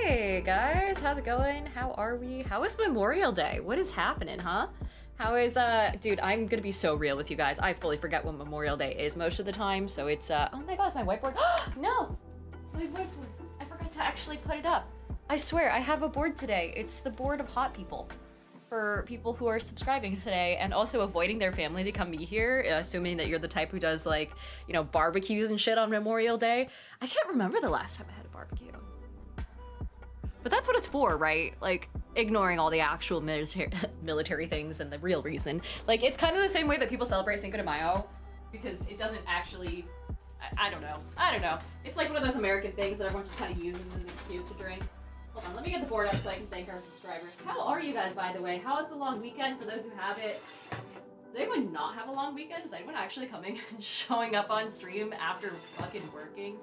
Hey guys, how's it going? How are we? How is Memorial Day? What is happening, huh? How is, dude, I'm gonna be so real with you guys. I fully forget what Memorial Day is most of the time, so it's, oh my gosh, my whiteboard. No! My whiteboard. I forgot to actually put it up. I swear, I have a board today. It's the board of hot people. For people who are subscribing today and also avoiding their family to come be here, assuming that you're the type who does, like, you know, barbecues and shit on Memorial Day. I can't remember the last time I had a barbecue. But that's what it's for, right? Like, ignoring all the actual military things and the real reason. Like, it's kind of the same way that people celebrate Cinco de Mayo, because it doesn't actually, I don't know. It's like one of those American things that everyone just kind of uses as an excuse to drink. Hold on, let me get the board up so I can thank our subscribers. How are you guys, by the way? How was the long weekend for those who have it? Does anyone not have a long weekend? Is anyone actually coming and showing up on stream after fucking working?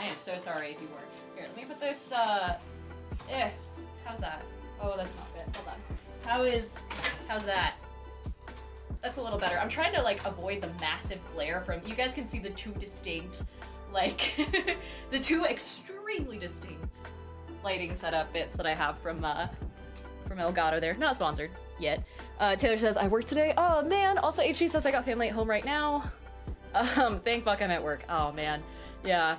I am so sorry if you weren't. Here, let me put this, how's that? Oh, that's not good. Hold on. How's that? That's a little better. I'm trying to, like, avoid the massive glare from, you guys can see the two distinct, like, the two extremely distinct lighting setup bits that I have from Elgato there. Not sponsored yet. Taylor says, I work today. Oh, man. Also, HG says I got family at home right now. Thank fuck I'm at work. Oh, man. Yeah.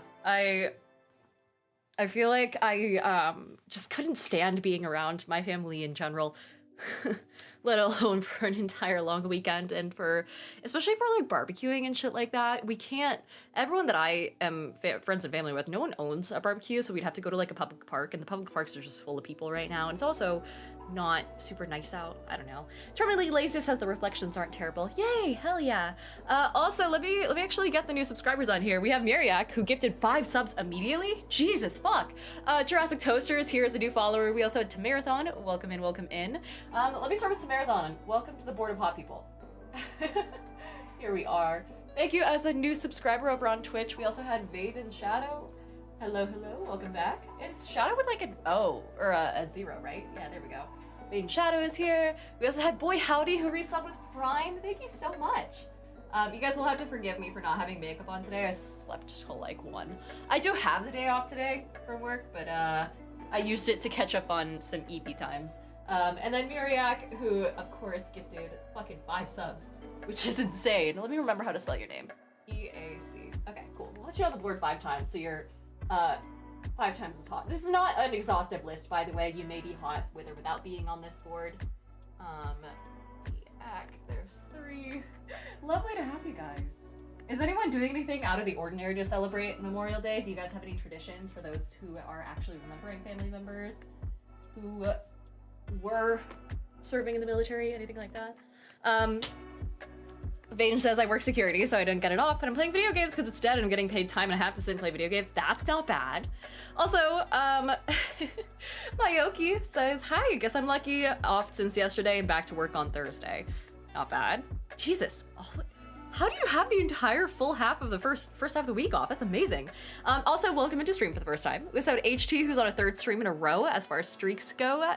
I feel like I just couldn't stand being around my family in general, let alone for an entire long weekend, and especially for like barbecuing and shit like that. We can't, everyone that I am friends and family with, no one owns a barbecue, so we'd have to go to like a public park, and the public parks are just full of people right now, and it's also not super nice out. I don't know. Terminally Lazy says the reflections aren't terrible. Yay, hell yeah. Also, let me actually get the new subscribers on here. We have Miriak, who gifted 5 subs immediately. Jesus fuck. Jurassic Toaster is here as a new follower. We also had Tamarathon. Welcome in, welcome in. Let me start with Tamarathon. Welcome to the board of hot people. Here we are. Thank you as a new subscriber over on Twitch. We also had Vade and Shadow. Hello, welcome back. It's Shadow with like an O, or a 0, right? Yeah, there we go. Maiden Shadow is here. We also had Boy Howdy, who resubbed with Prime. Thank you so much. You guys will have to forgive me for not having makeup on today. I slept till like 1. I do have the day off today from work, but I used it to catch up on some EP times. And then Miriak, who of course gifted fucking 5 subs, which is insane. Let me remember how to spell your name. E-A-C. Okay, cool. We'll let you on the board 5 times, so you're 5 times as hot. This is not an exhaustive list, by the way. You may be hot with or without being on this board. There's 3. Lovely to have you guys. Is anyone doing anything out of the ordinary to celebrate Memorial Day? Do you guys have any traditions for those who are actually remembering family members who were serving in the military, anything like that? Vaden says I work security, so I don't get it off, but I'm playing video games because it's dead and I'm getting paid time and a half to sit and play video games. That's not bad. Also, Mayoki says, hi, guess I'm lucky, off since yesterday and back to work on Thursday. Not bad. Jesus, how do you have the entire full half of the first half of the week off? That's amazing. Also, welcome into stream for the first time. We saw HT, who's on a 3rd stream in a row as far as streaks go.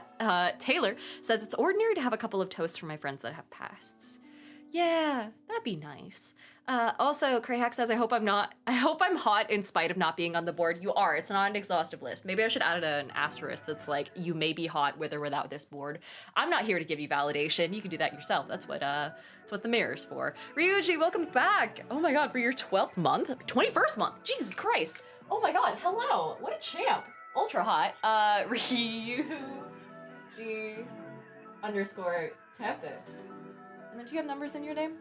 Taylor says it's ordinary to have a couple of toasts for my friends that have pasts. Yeah, that'd be nice. Also, Crayhack says, I hope I'm hot in spite of not being on the board. You are. It's not an exhaustive list. Maybe I should add an asterisk that's like, you may be hot with or without this board. I'm not here to give you validation. You can do that yourself. That's what the mirror's for. Ryuji, welcome back. Oh my god, for your 12th month? 21st month. Jesus Christ. Oh my god, hello. What a champ. Ultra hot. Ryuji _Tempest. And then do you have numbers in your name?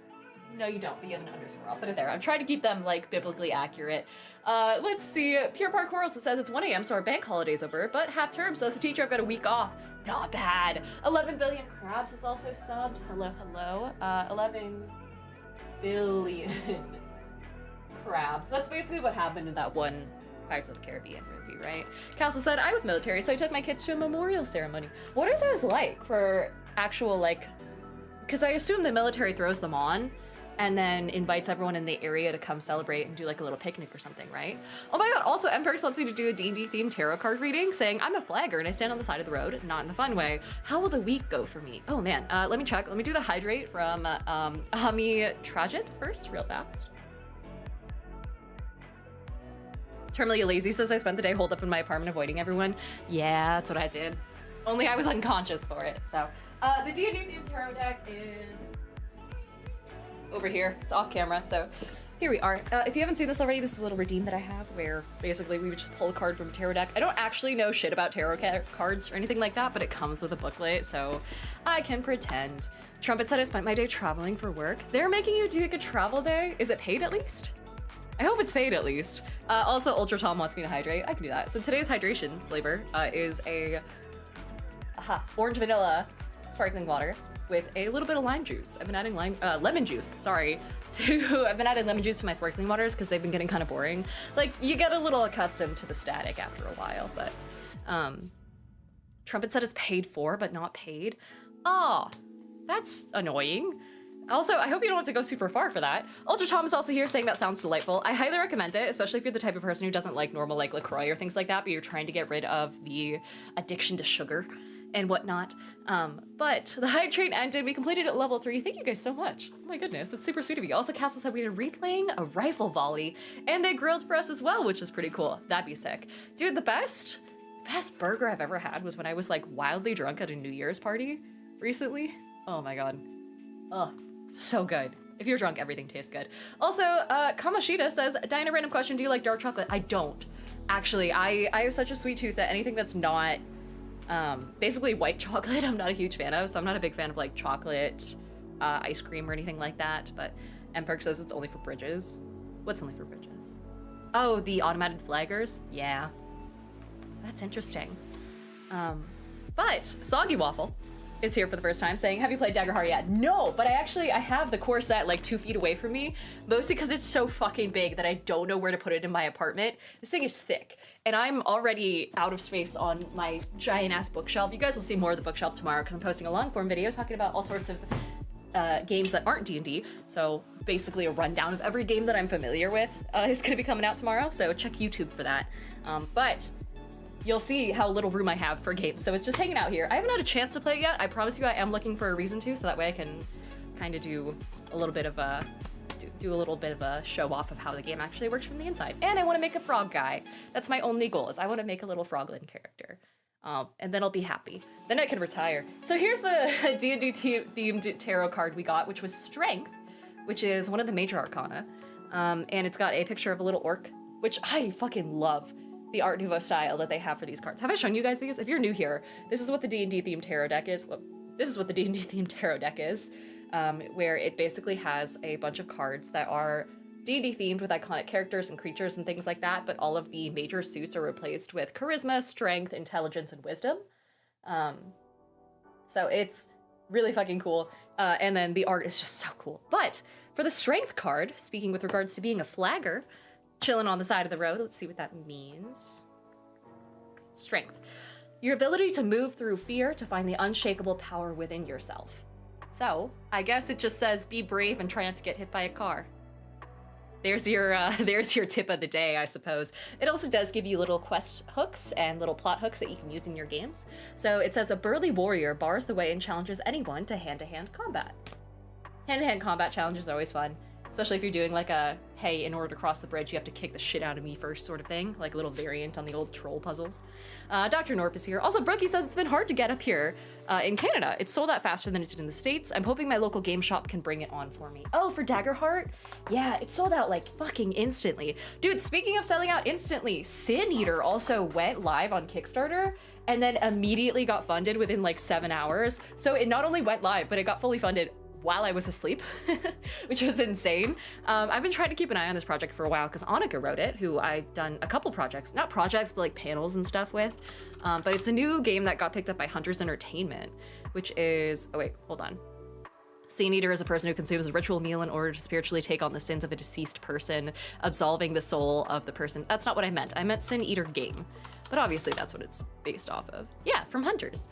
No, you don't, but you have an underscore. I'll put it there. I'm trying to keep them, like, biblically accurate. Let's see. Pure Parkour also says it's 1 a.m., so our bank holiday's over, but half term, so as a teacher, I've got a week off. Not bad. 11 billion crabs is also subbed. Hello. 11 billion crabs. That's basically what happened in that one Pirates of the Caribbean movie, right? Castle said, I was military, so I took my kids to a memorial ceremony. What are those like for actual, like, because I assume the military throws them on and then invites everyone in the area to come celebrate and do like a little picnic or something, right? Oh my god, also MPerks wants me to do a D&D themed tarot card reading, saying I'm a flagger and I stand on the side of the road, not in the fun way. How will the week go for me? Oh man, let me check. Let me do the hydrate from Hami Trajet first, real fast. Terminally Lazy says I spent the day holed up in my apartment avoiding everyone. Yeah, that's what I did. Only I was unconscious for it, so. The D&D themed tarot deck is over here. It's off camera, so here we are. If you haven't seen this already, this is a little redeem that I have where basically we would just pull a card from a tarot deck. I don't actually know shit about tarot cards or anything like that, but it comes with a booklet, so I can pretend. Trumpet said I spent my day traveling for work. They're making you do like a travel day. Is it paid at least? I hope it's paid at least. Also, Ultra Tom wants me to hydrate. I can do that. So today's hydration flavor is a orange vanilla sparkling water with a little bit of lime juice. I've been adding lemon juice, sorry. I've been adding lemon juice to my sparkling waters because they've been getting kind of boring. Like, you get a little accustomed to the static after a while, but Trumpet said it's paid for, but not paid. Oh, that's annoying. Also, I hope you don't have to go super far for that. Ultra Tom is also here saying that sounds delightful. I highly recommend it, especially if you're the type of person who doesn't like normal like LaCroix or things like that, but you're trying to get rid of the addiction to sugar and whatnot. But the hype train ended. We completed at level 3. Thank you guys so much. Oh my goodness, that's super sweet of you. Also, Castle said we had replaying a rifle volley, and they grilled for us as well, which is pretty cool. That'd be sick. Dude, the best burger I've ever had was when I was like wildly drunk at a New Year's party recently. Oh my god. Oh, so good. If you're drunk, everything tastes good. Also, Kamashita says, Diana, random question, do you like dark chocolate? I don't. Actually, I have such a sweet tooth that anything that's not basically white chocolate, I'm not a huge fan of, so I'm not a big fan of like chocolate, ice cream or anything like that, but Mperk says it's only for bridges. What's only for bridges? Oh, the automated flaggers? Yeah. That's interesting. But Soggy Waffle is here for the first time saying, have you played Daggerheart yet? No, but I have the core set like 2 feet away from me, mostly because it's so fucking big that I don't know where to put it in my apartment. This thing is thick, and I'm already out of space on my giant ass bookshelf. You guys will see more of the bookshelf tomorrow because I'm posting a long form video talking about all sorts of games that aren't D&D. So basically a rundown of every game that I'm familiar with is gonna be coming out tomorrow, so check YouTube for that. But you'll see how little room I have for games. So it's just hanging out here. I haven't had a chance to play it yet. I promise you I am looking for a reason to, so that way I can kind of do a little bit of a show off of how the game actually works from the inside. And I want to make a frog guy. That's my only goal, is I want to make a little froglin character. And then I'll be happy. Then I can retire. So here's the D&D themed tarot card we got, which was Strength, which is one of the major arcana. And it's got a picture of a little orc, which I fucking love. The Art Nouveau style that they have for these cards. Have I shown you guys these? If you're new here, this is what the D&D themed tarot deck is. Well, this is what the D&D themed tarot deck is, where it basically has a bunch of cards that are D&D themed with iconic characters and creatures and things like that, but all of the major suits are replaced with charisma, strength, intelligence, and wisdom. So it's really fucking cool. And then the art is just so cool. But for the strength card, speaking with regards to being a flagger, chilling on the side of the road. Let's see what that means. Strength. Your ability to move through fear to find the unshakable power within yourself. So, I guess it just says be brave and try not to get hit by a car. There's your tip of the day, I suppose. It also does give you little quest hooks and little plot hooks that you can use in your games. So it says a burly warrior bars the way and challenges anyone to hand-to-hand combat. Hand-to-hand combat challenge is always fun. Especially if you're doing like a, hey, in order to cross the bridge, you have to kick the shit out of me first sort of thing. Like a little variant on the old troll puzzles. Dr. Norp is here. Also, Brookie says it's been hard to get up here in Canada. It sold out faster than it did in the States. I'm hoping my local game shop can bring it on for me. Oh, for Daggerheart? Yeah, it sold out like fucking instantly. Dude, speaking of selling out instantly, Sin Eater also went live on Kickstarter and then immediately got funded within like 7 hours. So it not only went live, but it got fully funded while I was asleep, which was insane. I've been trying to keep an eye on this project for a while because Annika wrote it, who I've done a couple projects, not projects, but like panels and stuff with. But it's a new game that got picked up by Hunters Entertainment, which is, oh wait, hold on. Sin Eater is a person who consumes a ritual meal in order to spiritually take on the sins of a deceased person, absolving the soul of the person. That's not what I meant. I meant Sin Eater game, but obviously that's what it's based off of. Yeah, from Hunters.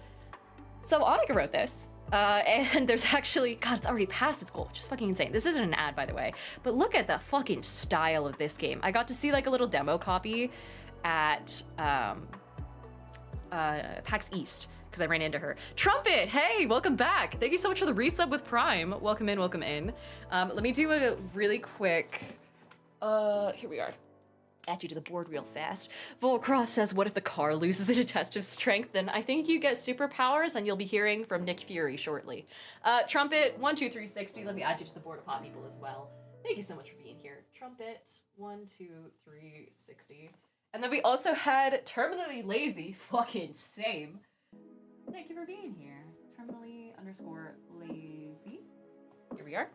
So Annika wrote this. And there's actually, God, it's already past its goal, which is fucking insane. This isn't an ad, by the way, but look at the fucking style of this game. I got to see like a little demo copy at PAX East because I ran into her. Trumpet, hey, welcome back. Thank you so much for the resub with Prime. Welcome in, welcome in. Let me do a really quick, here we are. add you to the board real fast. Volcroft says, what if the car loses a test of strength? Then I think you get superpowers, and you'll be hearing from Nick Fury shortly. Trumpet 12360. Let me add you to the board of hot people as well. Thank you so much for being here. Trumpet 12360. And then we also had Terminally Lazy. Fucking same. Thank you for being here. Terminally_lazy. Here we are.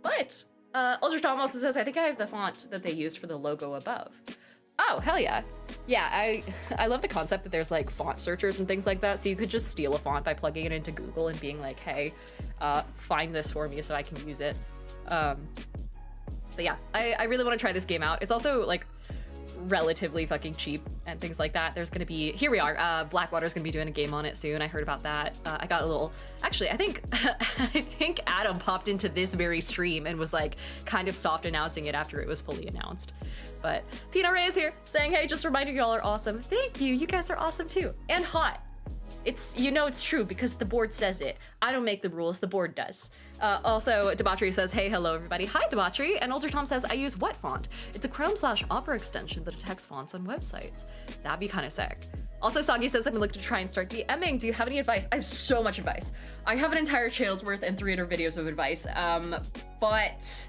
But Ultra Tom also says, I think I have the font that they used for the logo above. Oh, hell yeah. Yeah, I love the concept that there's like font searchers and things like that, so you could just steal a font by plugging it into Google and being like, hey, find this for me so I can use it. But yeah, I really want to try this game out. It's also like relatively fucking cheap and things like that. There's gonna be, here we are, Blackwater's gonna be doing a game on it soon. I heard about that. I got a little, actually, I think Adam popped into this very stream and was like kind of soft announcing it after it was fully announced. But Pino Ray is here saying, hey, just reminding y'all are awesome. Thank you, you guys are awesome too. And hot. It's, you know it's true because the board says it. I don't make the rules, the board does. Also, Debauchery says, hey, hello everybody. Hi, Debauchery. And Ultra Tom says, I use what font? It's a Chrome/Opera extension that detects fonts on websites. That'd be kind of sick. Also, Soggy says, I'm looking to try and start DMing. Do you have any advice? I have so much advice. I have an entire channel's worth and 300 videos of advice. But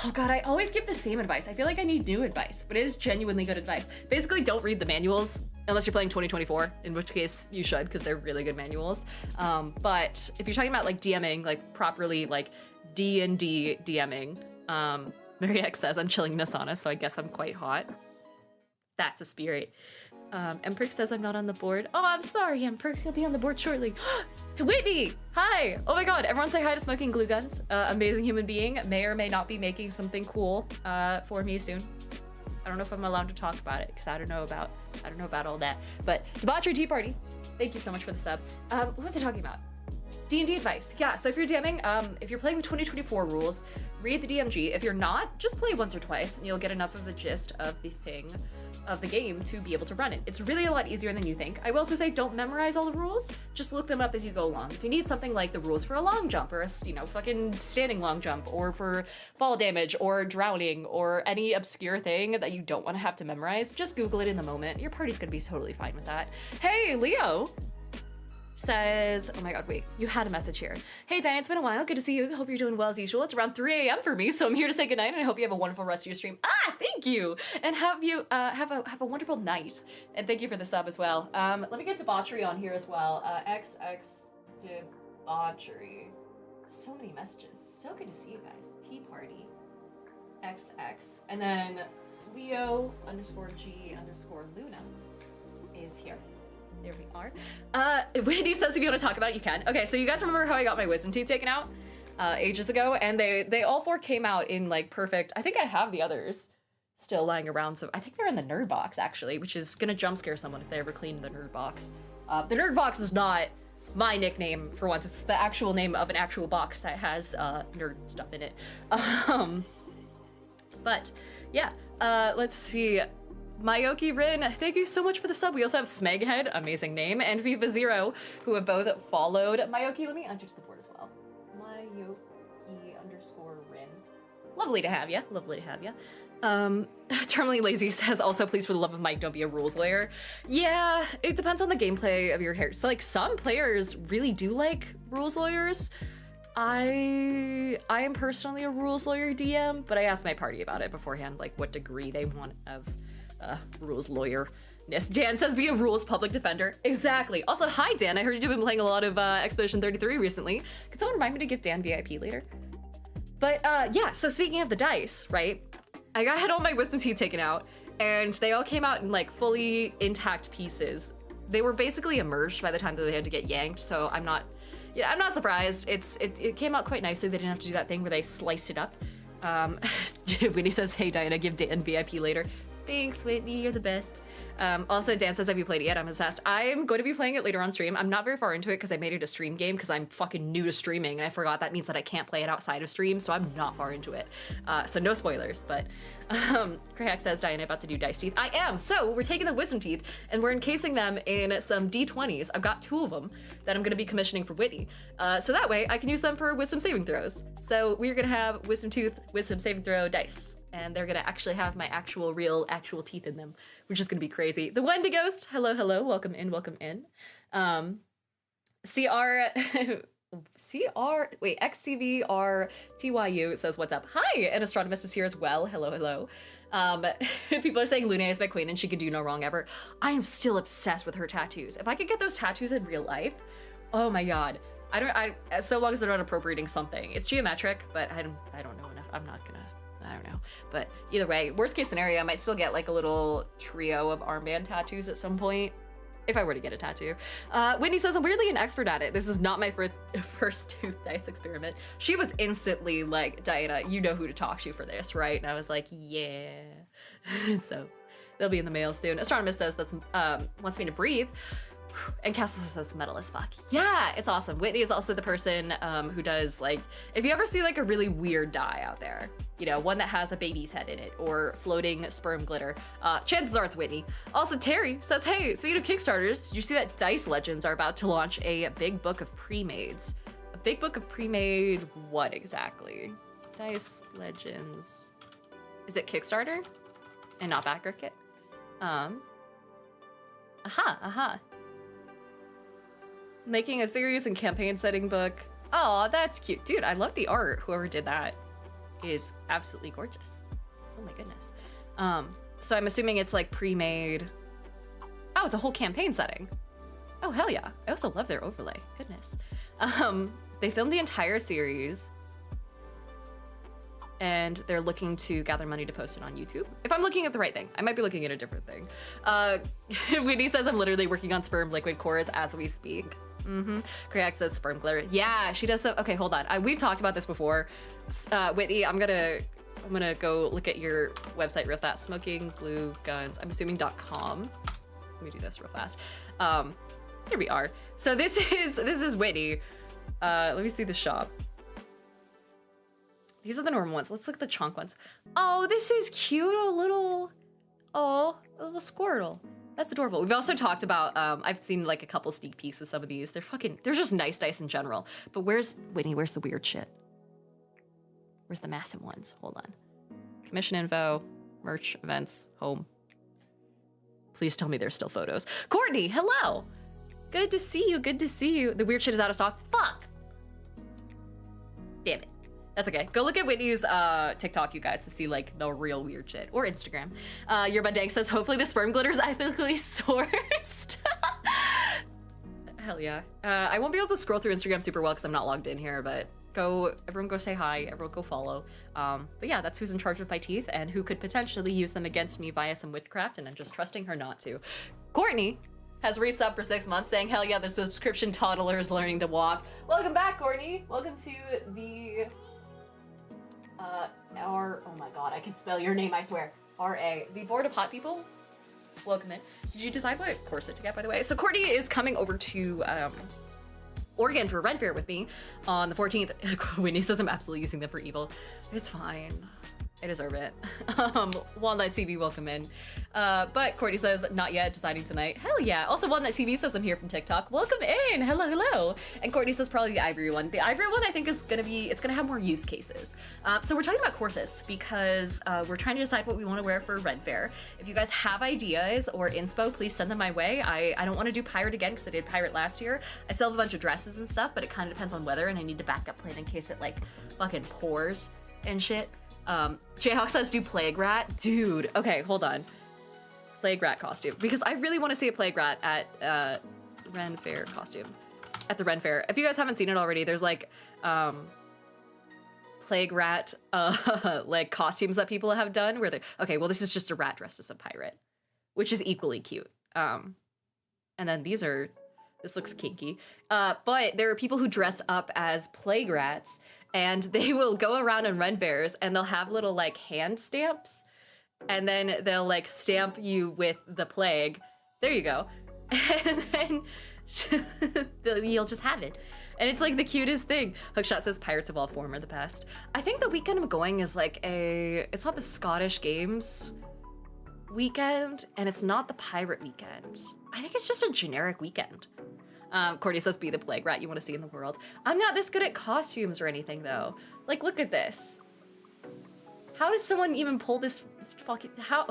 oh god, I always give the same advice. I feel like I need new advice, but it is genuinely good advice. Basically, don't read the manuals. Unless you're playing 2024, in which case you should, because they're really good manuals. But if you're talking about like DMing, like properly like D&D DMing, Mary X says, I'm chilling Nasana, so I guess I'm quite hot. That's a spirit. Emprix says I'm not on the board. Oh, I'm sorry, Emprix, you'll be on the board shortly. Whitney, hi. Oh my god, everyone say hi to Smoking Glue Guns. Amazing human being, may or may not be making something cool for me soon. I don't know if I'm allowed to talk about it because I don't know about all that. But Debauchery Tea Party, thank you so much for the sub. What was I talking about? D&D advice. Yeah, so if you're DMing, if you're playing with 2024 rules, read the DMG. If you're not, just play once or twice and you'll get enough of the gist of the thing, of the game to be able to run it. It's really a lot easier than you think. I will also say don't memorize all the rules, just look them up as you go along. If you need something like the rules for a long jump or a, you know, fucking standing long jump or for fall damage or drowning or any obscure thing that you don't want to have to memorize, just Google it in the moment. Your party's gonna be totally fine with that. Hey, Leo says, oh my god, wait, you had a message here. Hey, Diane, it's been a while. Good to see you. Hope you're doing well as usual. It's around 3 a.m. for me, so I'm here to say goodnight, and I hope you have a wonderful rest of your stream. Thank you! And have you, have a wonderful night. And thank you for the sub as well. Let me get Debauchery on here as well. XX Debauchery. So many messages. So good to see you guys. Tea Party. XX. And then Leo_G_Luna is here. There we are. Wendy says if you want to talk about it, you can. Okay, so you guys remember how I got my wisdom teeth taken out ages ago? And they all four came out in like perfect, I think I have the others still lying around. So I think they're in the nerd box actually, which is gonna jump scare someone if they ever clean the nerd box. The nerd box is not my nickname for once. It's the actual name of an actual box that has nerd stuff in it. But yeah, let's see. Mayoki Rin, thank you so much for the sub. We also have Smeghead, amazing name, and Viva Zero, who have both followed Mayoki. Let me enter to the board as well. Mayoki_Rin. Lovely to have you. Lovely to have you. Terminally Lazy says, also, please, for the love of Mike, don't be a rules lawyer. Yeah, it depends on the gameplay of your character. So, like, some players really do like rules lawyers. I am personally a rules lawyer DM, but I asked my party about it beforehand, like what degree they want of rules lawyer-ness. Dan says be a rules public defender. Exactly. Also, hi Dan, I heard you've been playing a lot of Expedition 33 recently. Could someone remind me to give Dan VIP later? But yeah, so speaking of the dice, right? I had all my wisdom teeth taken out and they all came out in like fully intact pieces. They were basically emerged by the time that they had to get yanked, so I'm not surprised. It came out quite nicely. They didn't have to do that thing where they sliced it up. Whitney says, hey Diana, give Dan VIP later. Thanks, Whitney, you're the best. Also, Dan says, have you played it yet? I'm obsessed. I'm going to be playing it later on stream. I'm not very far into it because I made it a stream game because I'm fucking new to streaming and I forgot that means that I can't play it outside of stream, so I'm not far into it. So no spoilers, but Krahak says, Diana, about to do dice teeth. I am! So we're taking the wisdom teeth and we're encasing them in some D20s. I've got 2 of them that I'm going to be commissioning for Whitney. So that way I can use them for wisdom saving throws. So we're going to have wisdom tooth, wisdom saving throw dice. and they're gonna actually have my actual actual teeth in them, which is gonna be crazy. The Wendy Ghost, hello, hello, welcome in, welcome in. XCVRTYU says, what's up? Hi, and Astronomus is here as well. Hello, hello. People are saying Luna is my queen and she can do no wrong ever. I am still obsessed with her tattoos. If I could get those tattoos in real life, oh my god. So long as they're not appropriating something. It's geometric, but I don't know enough. I don't know. But either way, worst case scenario, I might still get like a little trio of armband tattoos at some point. If I were to get a tattoo. Whitney says, I'm weirdly an expert at it. This is not my first tooth dice experiment. She was instantly like, Diana, you know who to talk to for this, right? And I was like, yeah. So they'll be in the mail soon. Astronomus says that's wants me to breathe. And Castle says that's metal as fuck. Yeah, it's awesome. Whitney is also the person who does like, if you ever see like a really weird die out there, you know, one that has a baby's head in it or floating sperm glitter, chances are it's Whitney. Also, Terry says, hey, speaking of Kickstarters, did you see that Dice Legends are about to launch a big book of pre-mades? A big book of pre-made what exactly? Dice Legends. Is it Kickstarter and not backer kit? Making a series and campaign setting book. Oh, that's cute. Dude, I love the art. Whoever did that is absolutely gorgeous. Oh my goodness. So I'm assuming it's like pre-made. Oh, it's a whole campaign setting. Oh, hell yeah. I also love their overlay. Goodness. They filmed the entire series and they're looking to gather money to post it on YouTube. If I'm looking at the right thing, I might be looking at a different thing. Whitney says I'm literally working on sperm liquid cores as we speak. Krayak says sperm glitter. Yeah, she does. Okay, hold on. We've talked about this before. Whitney, I'm gonna go look at your website real fast. Smoking glue guns. I'm assuming .com. Let me do this real fast. Here we are. So this is Whitney. Let me see the shop. These are the normal ones. Let's look at the chunk ones. Oh, this is cute. A little Squirtle. That's adorable. We've also talked about, I've seen like a couple sneak peeks of some of these. They're just nice dice in general. But Whitney, where's the weird shit? Where's the massive ones? Hold on. Commission info, merch, events, home. Please tell me there's still photos. Courtney, hello. Good to see you, good to see you. The weird shit is out of stock. Fuck. Damn it. That's okay. Go look at Whitney's TikTok, you guys, to see like the real weird shit. Or Instagram. Your bud Dank says, hopefully the sperm glitter is ethically sourced. Hell yeah. I won't be able to scroll through Instagram super well because I'm not logged in here, but everyone go say hi, everyone go follow. But yeah, that's who's in charge of my teeth and who could potentially use them against me via some witchcraft, and I'm just trusting her not to. Courtney has resubbed for 6 months saying, hell yeah, the subscription toddler is learning to walk. Welcome back, Courtney. Welcome to the... oh my god, I can spell your name, I swear. R-A. The Board of Hot People? Welcome in. Did you decide what corset to get, by the way? So Courtney is coming over to Oregon for Red Fair with me on the 14th. Whitney says I'm absolutely using them for evil. It's fine. I deserve it. Walnut TV, welcome in. But Courtney says, not yet, deciding tonight. Hell yeah. Also, Walnut TV says I'm here from TikTok. Welcome in. Hello, hello. And Courtney says probably the ivory one. The ivory one I think is it's gonna have more use cases. So we're talking about corsets because we're trying to decide what we want to wear for Red Fair. If you guys have ideas or inspo, please send them my way. I don't want to do pirate again because I did pirate last year. I still have a bunch of dresses and stuff, but it kind of depends on weather and I need to backup plan in case it like fucking pours and shit. Jayhawk says do Plague Rat. Dude, okay, hold on. Plague Rat costume. Because I really want to see a Plague Rat at Ren Fair costume. At the Ren Fair. If you guys haven't seen it already, there's like Plague Rat like costumes that people have done where they okay, well this is just a rat dressed as a pirate, which is equally cute. And then this looks kinky. But there are people who dress up as Plague Rats and they will go around in Ren Fairs and they'll have little like hand stamps and then they'll like stamp you with the plague. There you go. And then you'll just have it. And it's like the cutest thing. Hookshot says pirates of all form are the best. I think the weekend I'm going is like it's not the Scottish Games weekend and it's not the pirate weekend. I think it's just a generic weekend. Courtney says be the Plague Rat you want to see in the world. I'm not this good at costumes or anything though. Like look at this. How does someone even pull this fucking, how,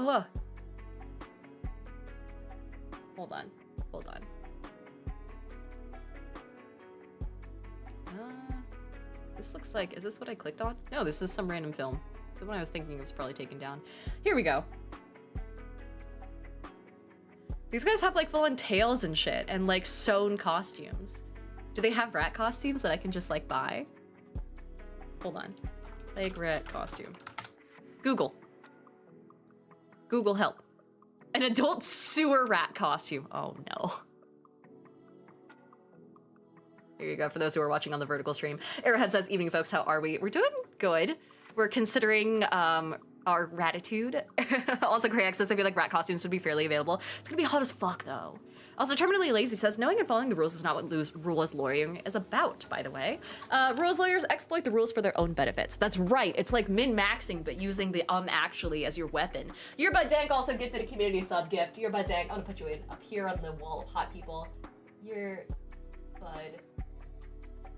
Hold on. This looks like, is this what I clicked on? No, this is some random film. The one I was thinking was probably taken down. Here we go. These guys have like full-on tails and shit and like sewn costumes. Do they have rat costumes that I can just like buy? Hold on. Like rat costume. Google help. An adult sewer rat costume. Oh no. Here you go, for those who are watching on the vertical stream. Arrowhead says, evening folks, how are we? We're doing good. We're considering our gratitude. Also, Craig says, I feel like rat costumes would be fairly available. It's gonna be hot as fuck though. Also, Terminally Lazy says, knowing and following the rules is not what rules lawyering is about, by the way. Rules lawyers exploit the rules for their own benefits. That's right, it's like min-maxing, but using the actually as your weapon. Your Bud Dank also gifted a community sub gift. Your Bud Dank, I'm gonna put you in up here on the wall of hot people. Your Bud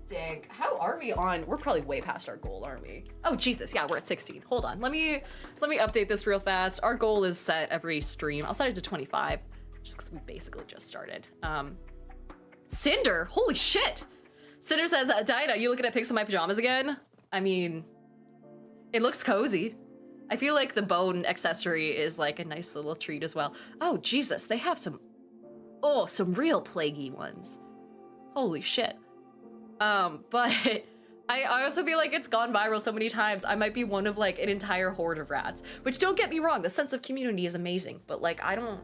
Dank. How are we on? We're probably way past our goal, aren't we? Oh, Jesus, yeah, we're at 16. Hold on, let me update this real fast. Our goal is set every stream. I'll set it to 25. Just because we basically just started. Cinder, holy shit! Cinder says, Dinah, you looking at pics of my pajamas again? I mean, it looks cozy. I feel like the bone accessory is like a nice little treat as well. Oh, Jesus, they have some real plaguey ones. Holy shit. But I also feel like it's gone viral so many times. I might be one of like an entire horde of rats, which don't get me wrong, the sense of community is amazing, but like, I don't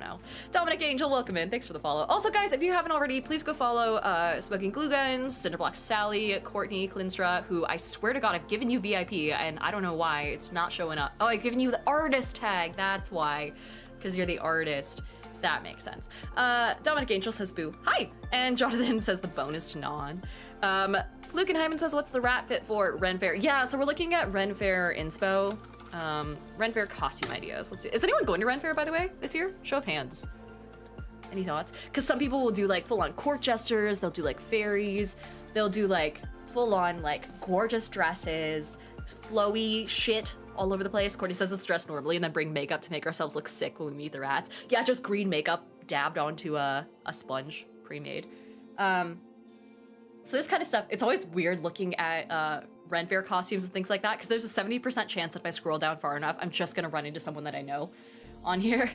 know. Dominic Angel, welcome in. Thanks for the follow. Also, guys, if you haven't already, please go follow Smoking Glue Guns, Cinderblock Sally, Courtney Klinstra, who I swear to God, I've given you VIP, and I don't know why it's not showing up. Oh, I've given you the artist tag. That's why, because you're the artist. That makes sense. Dominic Angel says boo. Hi. And Jonathan says the bonus to non. Luke and Hyman says, what's the rat fit for Ren Fair? Yeah, so we're looking at Ren Fair inspo. Ren Fair costume ideas. Let's see. Is anyone going to Ren Fair, by the way, this year? Show of hands. Any thoughts? Because some people will do like full-on court jesters, they'll do like fairies, they'll do like full-on like gorgeous dresses, flowy shit all over the place. Courtney says let's dress normally and then bring makeup to make ourselves look sick when we meet the rats. Yeah, just green makeup dabbed onto a sponge, pre-made. So this kind of stuff, it's always weird looking at Ren Fair costumes and things like that, because there's a 70% chance that if I scroll down far enough, I'm just gonna run into someone that I know on here.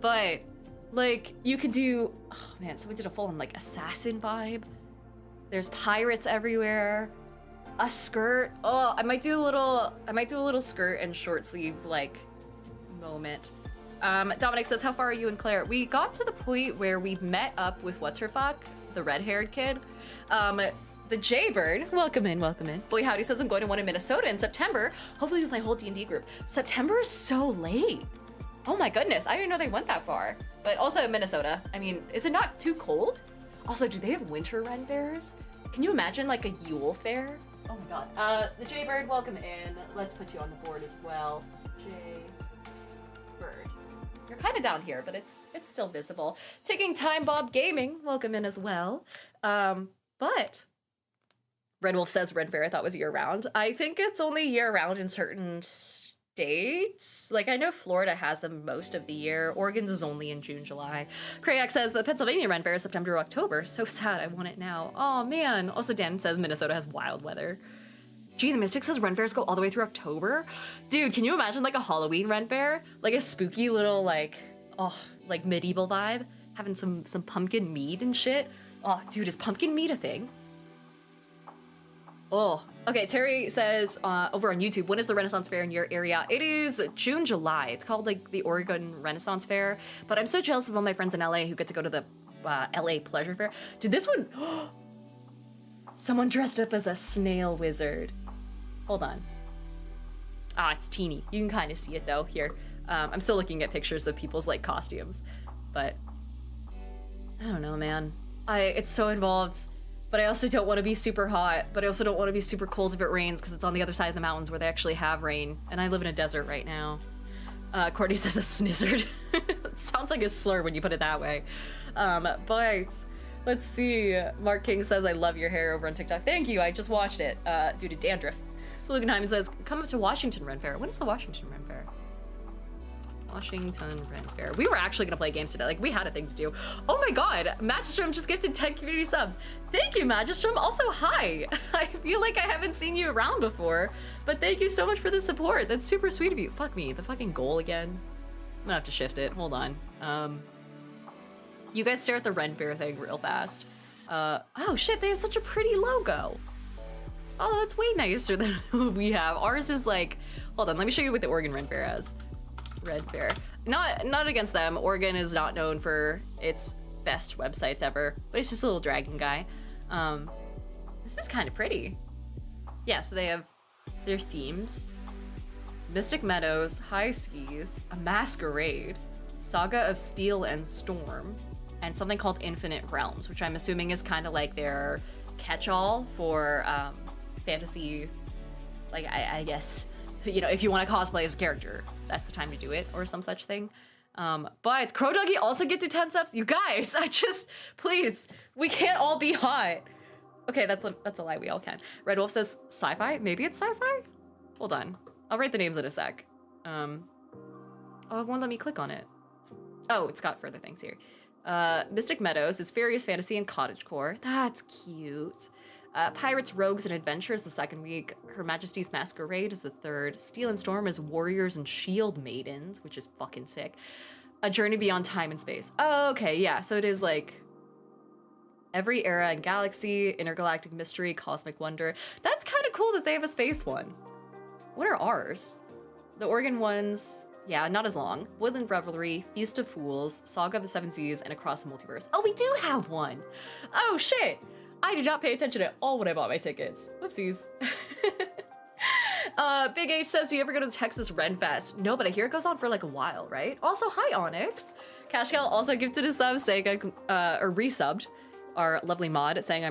But like you could do, oh man, someone did a full on like assassin vibe. There's pirates everywhere. A skirt. Oh, I might do a little skirt and short sleeve like moment. Dominic says, how far are you and Claire? We got to the point where we met up with what's her fuck, the red-haired kid. The Jaybird, welcome in. Boy Howdy says I'm going to one in Minnesota in September, hopefully with my whole D&D group. September is so late. Oh my goodness, I didn't know they went that far. But also Minnesota, I mean, is it not too cold? Also, do they have winter Ren Fairs? Can you imagine like a Yule fair? Oh my god. The Jaybird, welcome in. Let's put you on the board as well. Jaybird. You're kind of down here, but it's still visible. Taking Time Bob Gaming, welcome in as well. But Red Wolf says Ren Fair I thought was year-round. I think it's only year-round in certain states. Like, I know Florida has them most of the year. Oregon's is only in June, July. Krayak says the Pennsylvania Ren Fair is September, October. So sad, I want it now. Oh, man. Also, Dan says Minnesota has wild weather. Gee, the Mystic says Ren Fairs go all the way through October. Dude, can you imagine, like, a Halloween Ren Fair? Like, a spooky little, like, like, medieval vibe? Having some pumpkin mead and shit? Oh, dude, is pumpkin mead a thing? Oh, okay, Terry says over on YouTube, when is the Renaissance Fair in your area? It is June, July. It's called like the Oregon Renaissance Fair, but I'm so jealous of all my friends in LA who get to go to the LA Pleasure Fair. Dude, this one, someone dressed up as a snail wizard. Hold on. Ah, it's teeny. You can kind of see it though, here. I'm still looking at pictures of people's like costumes, but I don't know, man. It's so involved. But I also don't want to be super hot, but I also don't want to be super cold if it rains because it's on the other side of the mountains where they actually have rain. And I live in a desert right now. Courtney says a snizzard. It sounds like a slur when you put it that way. But let's see. Mark King says, I love your hair over on TikTok. Thank you, I just watched it due to dandruff. Guggenheim says, come up to Washington Ren Fair. When is the Washington Ren Fair? Washington Ren Fair. We were actually gonna play games today. Like, we had a thing to do. Oh my god, Magistrom just gifted 10 community subs. Thank you, Magistrom. Also, hi. I feel like I haven't seen you around before, but thank you so much for the support. That's super sweet of you. Fuck me, the fucking goal again. I'm gonna have to shift it. Hold on. You guys stare at the Ren Fair thing real fast. Oh shit, they have such a pretty logo. Oh, that's way nicer than what we have. Ours is like, hold on, let me show you what the Oregon Ren Fair has. Ren Fair. Not against them. Oregon is not known for its best websites ever, but it's just a little dragon guy. This is kind of pretty. Yeah, so they have their themes. Mystic Meadows, High Seas, a Masquerade, Saga of Steel and Storm, and something called Infinite Realms, which I'm assuming is kind of like their catch-all for fantasy, like, I guess, you know, if you want to cosplay as a character, that's the time to do it, or some such thing. But Crow Doggy also get to 10 subs. You guys, please, we can't all be hot. Okay, that's a lie, we all can. Red Wolf says sci-fi, maybe it's sci-fi? Hold on, I'll write the names in a sec. Oh, it won't let me click on it. Oh, it's got further things here. Mystic Meadows is Furious Fantasy and Cottagecore. That's cute. Pirates, Rogues, and Adventures the second week. Her Majesty's Masquerade is the third. Steel and Storm is Warriors and Shield Maidens, which is fucking sick. A Journey Beyond Time and Space. Oh, okay, yeah, so it is like every era and galaxy, intergalactic mystery, cosmic wonder. That's kind of cool that they have a space one. What are ours? The Oregon ones, yeah, not as long. Woodland Revelry, Feast of Fools, Saga of the Seven Seas, and Across the Multiverse. Oh, we do have one. Oh, shit. I did not pay attention at all when I bought my tickets. Whoopsies. Big H says, do you ever go to the Texas Ren Fest? No, but I hear it goes on for like a while, right? Also, hi, Onyx. Cash Cow also gifted a sub saying, or resubbed our lovely mod saying I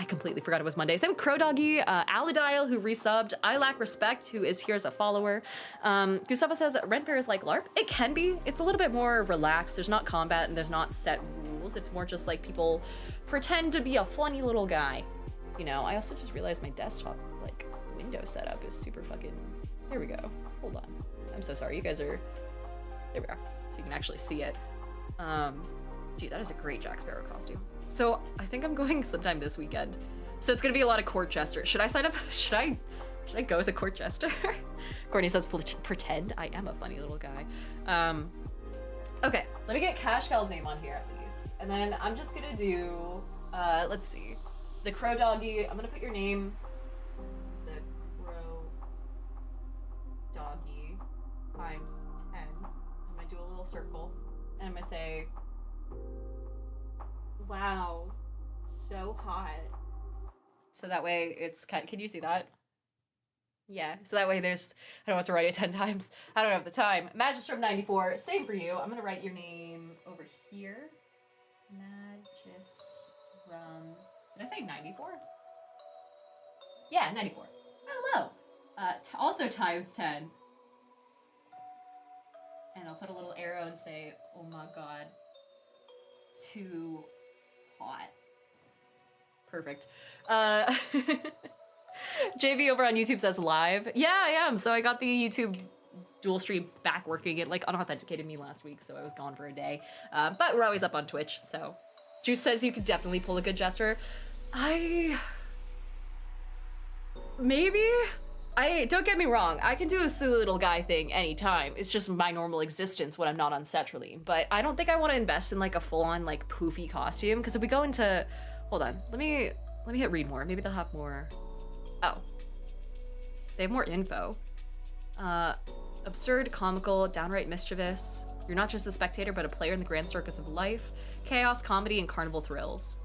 completely forgot it was Monday. Same with Crow Doggy, Aladile who resubbed, I Lack Respect who is here as a follower. Gustavo says, Ren Fair is like LARP. It can be. It's a little bit more relaxed. There's not combat and there's not set rules. It's more just like people pretend to be a funny little guy. You know, I also just realized my desktop like window setup is super fucking, there we go. Hold on. I'm so sorry. You guys are, there we are. So you can actually see it. Dude, that is a great Jack Sparrow costume. So I think I'm going sometime this weekend. So it's gonna be a lot of court jester. Should I sign up? Should I go as a court jester? Courtney says, pretend I am a funny little guy. Okay, let me get Cash Cow's name on here at least. And then I'm just gonna do, let's see. The Crow Doggy, I'm gonna put your name. The Crow Doggy times 10. I'm gonna do a little circle. And I'm gonna say, wow, so hot. So that way it's kind of, can you see that? Yeah, so that way there's, I don't want to write it 10 times. I don't have the time. Magistrum94, same for you. I'm gonna write your name over here. Magistrum, did I say 94? Yeah, 94. Hello. Also times 10. And I'll put a little arrow and say, oh my god, too hot. Perfect. JV over on YouTube says live. Yeah, I am. So I got the YouTube dual stream back working. It like unauthenticated me last week, so I was gone for a day. But we're always up on Twitch, so. Juice says you could definitely pull a good jester. Maybe? Don't get me wrong, I can do a silly little guy thing anytime. It's just my normal existence when I'm not on Cetraline. But I don't think I want to invest in like a full-on like poofy costume, because if we go into, hold on, let me hit read more. Maybe they'll have more. Oh, they have more info. Absurd, comical, downright mischievous. You're not just a spectator, but a player in the grand circus of life. Chaos, comedy, and carnival thrills.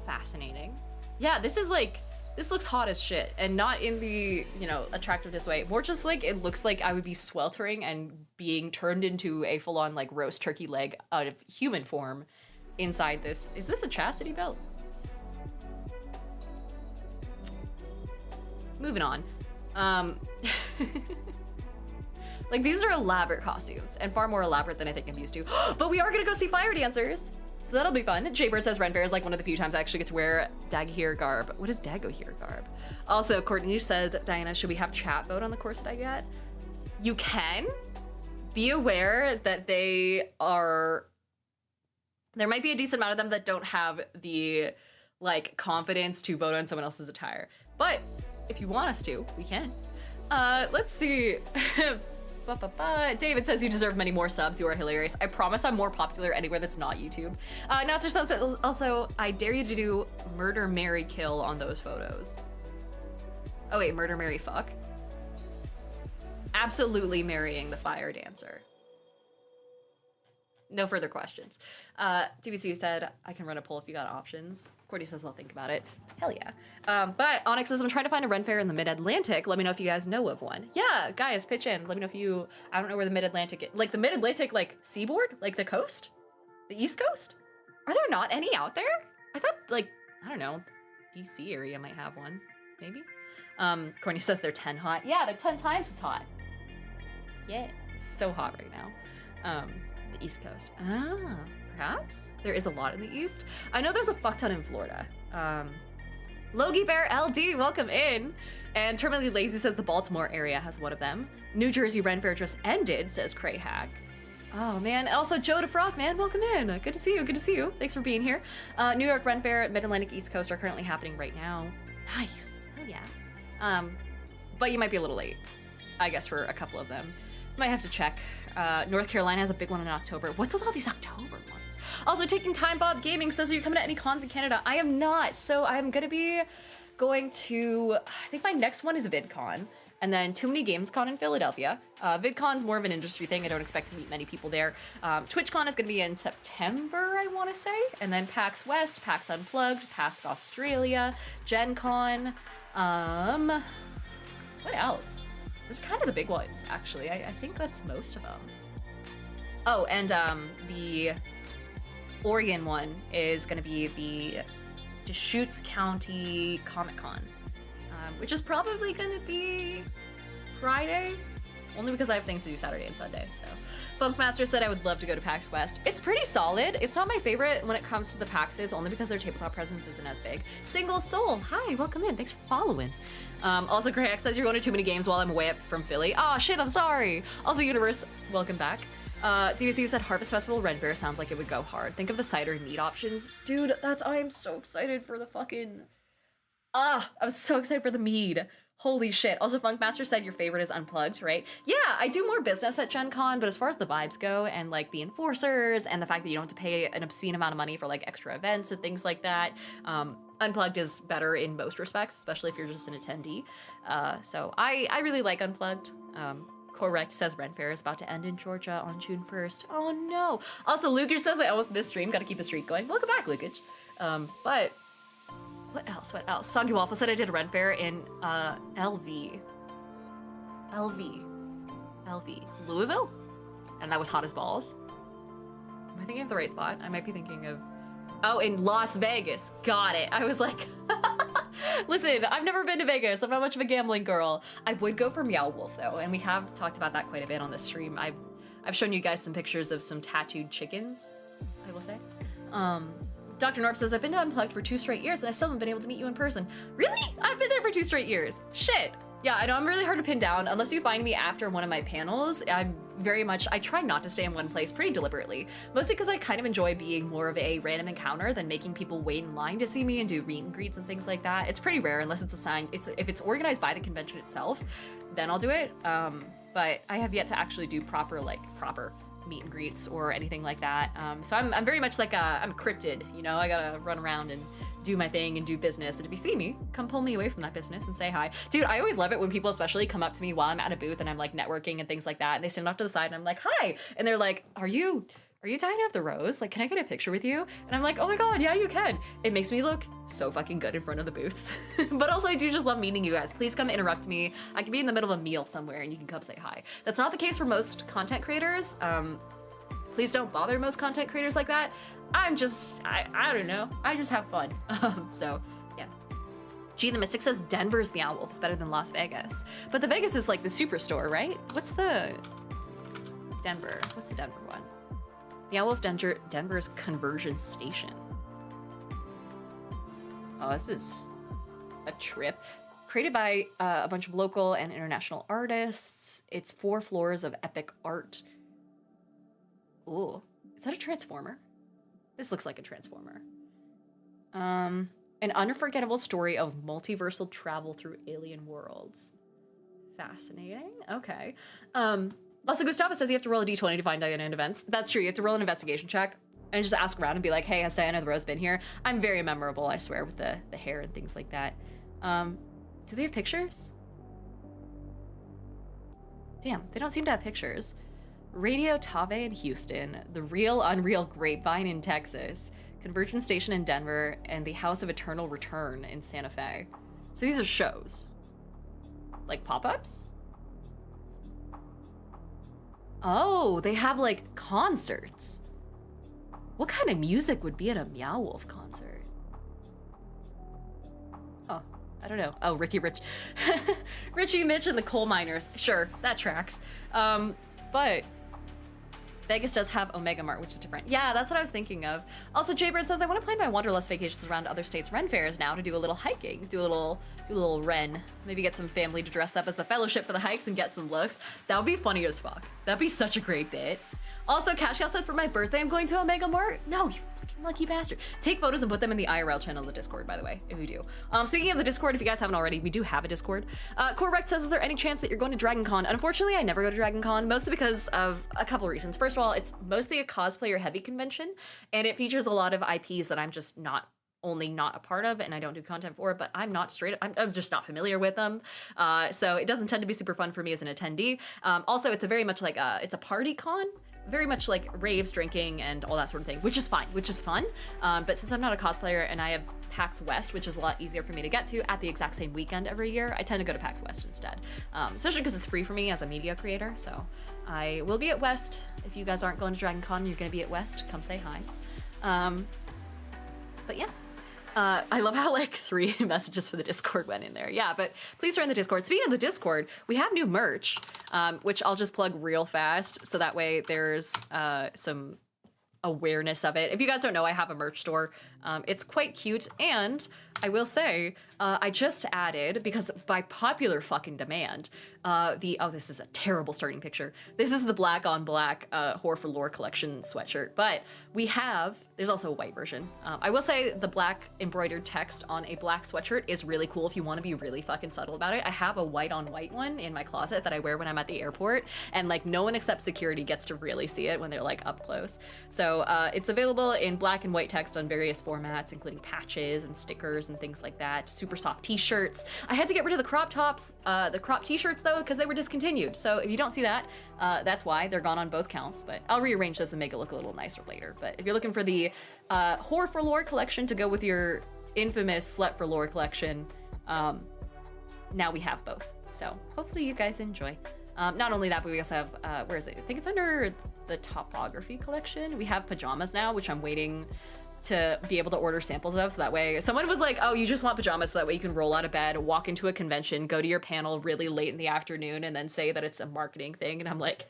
Fascinating. Yeah, this is like, this looks hot as shit, and not in the, you know, attractiveness way. More just like, it looks like I would be sweltering and being turned into a full-on like roast turkey leg out of human form inside this. Is this a chastity belt? Moving on. Like, these are elaborate costumes, and far more elaborate than I think I'm used to. But we are gonna go see fire dancers! So that'll be fun. Jaybird says Ren Fair is like one of the few times I actually get to wear Dagohir garb. What is Dagohir garb? Also, Courtney said, Diana, should we have chat vote on the course that I get? You can. Be aware that there might be a decent amount of them that don't have the like confidence to vote on someone else's attire. But if you want us to, we can. Let's see. David says you deserve many more subs. You are hilarious. I promise I'm more popular anywhere that's not YouTube. Natser says also, I dare you to do murder, marry, kill on those photos. Oh wait, murder, marry, fuck? Absolutely marrying the fire dancer. No further questions. TBC said, I can run a poll if you got options. Courtney says, I'll think about it. Hell yeah. But Onyx says, I'm trying to find a Ren Fair in the Mid-Atlantic. Let me know if you guys know of one. Yeah, guys, pitch in. Let me know if you, I don't know where the Mid-Atlantic is. Like the Mid-Atlantic, like seaboard? Like the coast? The East Coast? Are there not any out there? I thought like, I don't know, DC area might have one, maybe? Courtney says they're 10 hot. Yeah, they're 10 times as hot. Yeah, so hot right now. The East Coast. Ah, perhaps? There is a lot in the East. I know there's a fuck ton in Florida. Logie Bear LD, welcome in. And Terminally Lazy says the Baltimore area has one of them. New Jersey Ren Fair just ended, says Cray Hack. Oh man, also Joe the Frog, man, welcome in. Good to see you, good to see you. Thanks for being here. New York Ren Fair, Mid-Atlantic East Coast are currently happening right now. Nice, hell yeah. But you might be a little late, I guess, for a couple of them. Might have to check. North Carolina has a big one in October. What's with all these October ones? Also, Taking Time Bob Gaming says, are you coming to any cons in Canada? I am not. So I'm gonna be going to, I think my next one is VidCon, and then Too Many Games Con in Philadelphia. VidCon's more of an industry thing. I don't expect to meet many people there. TwitchCon is gonna be in September, I wanna say. And then PAX West, PAX Unplugged, PAX Australia, Gen Con. What else? Those are kind of the big ones, actually. I think that's most of them. Oh, and the Oregon one is going to be the Deschutes County Comic Con, which is probably going to be Friday, only because I have things to do Saturday and Sunday. So, Funkmaster said I would love to go to PAX West. It's pretty solid. It's not my favorite when it comes to the PAXs, only because their tabletop presence isn't as big. Single Soul, hi, welcome in. Thanks for following. Also, Greg says you're going to too many games while I'm away up from Philly. Oh shit, I'm sorry. Also, Universe, welcome back. DVC said Harvest Festival Ren Fair sounds like it would go hard. Think of the cider and meat options. Dude, I am so excited for the fucking... I'm so excited for the mead. Holy shit. Also, Funkmaster said your favorite is Unplugged, right? Yeah, I do more business at Gen Con, but as far as the vibes go and like the enforcers and the fact that you don't have to pay an obscene amount of money for like extra events and things like that, Unplugged is better in most respects, especially if you're just an attendee. So I really like Unplugged. Correct says Ren Fair is about to end in Georgia on June 1st. Oh no. Also, Lukage says I almost missed stream. Gotta keep the streak going. Welcome back, Lukage. But what else? What else? Soggy Waffle said I did a Ren Fair in LV. Louisville? And that was hot as balls. Am I thinking of the right spot? I might be thinking of... Oh, in Las Vegas. Got it. I was like... Listen, I've never been to Vegas. I'm not much of a gambling girl. I would go for Meow Wolf, though, and we have talked about that quite a bit on the stream. I've shown you guys some pictures of some tattooed chickens, I will say. Dr. Norp says, I've been to Unplugged for 2 straight years, and I still haven't been able to meet you in person. Really? I've been there for 2 straight years. Shit. Yeah, I know I'm really hard to pin down. Unless you find me after one of my panels, I try not to stay in one place pretty deliberately. Mostly because I kind of enjoy being more of a random encounter than making people wait in line to see me and do meet and greets and things like that. It's pretty rare unless it's assigned, if it's organized by the convention itself, then I'll do it. But I have yet to actually do proper meet and greets or anything like that. So I'm very much like I'm cryptid, you know? I gotta run around and do my thing and do business. And if you see me, come pull me away from that business and say hi. Dude, I always love it when people especially come up to me while I'm at a booth and I'm like networking and things like that. And they stand off to the side and I'm like, hi. And they're like, are you Diana of the Rose? Like, can I get a picture with you? And I'm like, oh my God, yeah, you can. It makes me look so fucking good in front of the booths. But also I do just love meeting you guys. Please come interrupt me. I can be in the middle of a meal somewhere and you can come say hi. That's not the case for most content creators. Please don't bother most content creators like that. I don't know. I just have fun. So, yeah. G the Mystic says Denver's Meow Wolf is better than Las Vegas. But the Vegas is like the superstore, right? What's the Denver one? Meow Wolf Denver's conversion station. Oh, this is a trip. Created by a bunch of local and international artists. It's 4 floors of epic art. Ooh, is that a transformer? This looks like a transformer. An unforgettable story of multiversal travel through alien worlds. Fascinating. Okay. Also, Gustavo says you have to roll a d20 to find Diana in events. That's true. You have to roll an investigation check and just ask around and be like, hey, has Diana the Rose been here? I'm very memorable, I swear, with the hair and things like that. Do they have pictures? Damn, they don't seem to have pictures. Radio Tave in Houston, the Real Unreal Grapevine in Texas, Conversion Station in Denver, and the House of Eternal Return in Santa Fe. So these are shows. Like pop-ups? Oh, they have like concerts. What kind of music would be at a Meow Wolf concert? Oh, I don't know. Oh, Richie Mitch and the Coal Miners. Sure, that tracks. But Vegas does have Omega Mart, which is different. Yeah, that's what I was thinking of. Also, Jaybird says, I want to plan my Wanderlust vacations around other states' Ren fairs now to do a little hiking, do a little Ren. Maybe get some family to dress up as the Fellowship for the hikes and get some looks. That would be funny as fuck. That'd be such a great bit. Also, Cash Cow said, for my birthday, I'm going to Omega Mart. No, you fucking lucky bastard. Take photos and put them in the IRL channel of the Discord, by the way, if you do. Speaking of the Discord, if you guys haven't already, we do have a Discord. Correct says, is there any chance that you're going to Dragon Con? Unfortunately, I never go to Dragon Con, mostly because of a couple of reasons. First of all, it's mostly a cosplayer-heavy convention, and it features a lot of IPs that I'm just not a part of, and I don't do content for, but I'm just not familiar with them. So it doesn't tend to be super fun for me as an attendee. Also, it's a very much like it's a party con, very much like raves, drinking, and all that sort of thing, which is fine, which is fun. But since I'm not a cosplayer and I have PAX West, which is a lot easier for me to get to at the exact same weekend every year, I tend to go to PAX West instead, especially because it's free for me as a media creator. So I will be at West. If you guys aren't going to Dragon Con, you're going to be at West. Come say hi. But yeah. I love how like 3 messages for the Discord went in there. Yeah, but please join the Discord. Speaking of the Discord, we have new merch, which I'll just plug real fast. So that way there's some awareness of it. If you guys don't know, I have a merch store. It's quite cute. And I will say, I just added, because by popular fucking demand, this is a terrible starting picture. This is the black on black Horror for Lore collection sweatshirt, but there's also a white version. I will say the black embroidered text on a black sweatshirt is really cool if you want to be really fucking subtle about it. I have a white on white one in my closet that I wear when I'm at the airport, and like no one except security gets to really see it when they're like up close. So it's available in black and white text on various formats, including patches and stickers and things like that. Super soft t-shirts. I had to get rid of the crop tops, the crop t-shirts though, because they were discontinued. So if you don't see that, that's why they're gone on both counts, but I'll rearrange this and make it look a little nicer later. But if you're looking for the Horror for Lore collection to go with your infamous Slut for Lore collection, now we have both. So hopefully you guys enjoy. Not only that, but we also have, where is it? I think it's under the Topography collection. We have pajamas now, which I'm waiting to be able to order samples of, so that way someone was like, oh, you just want pajamas so that way you can roll out of bed, walk into a convention, go to your panel really late in the afternoon, and then say that it's a marketing thing. And I'm like,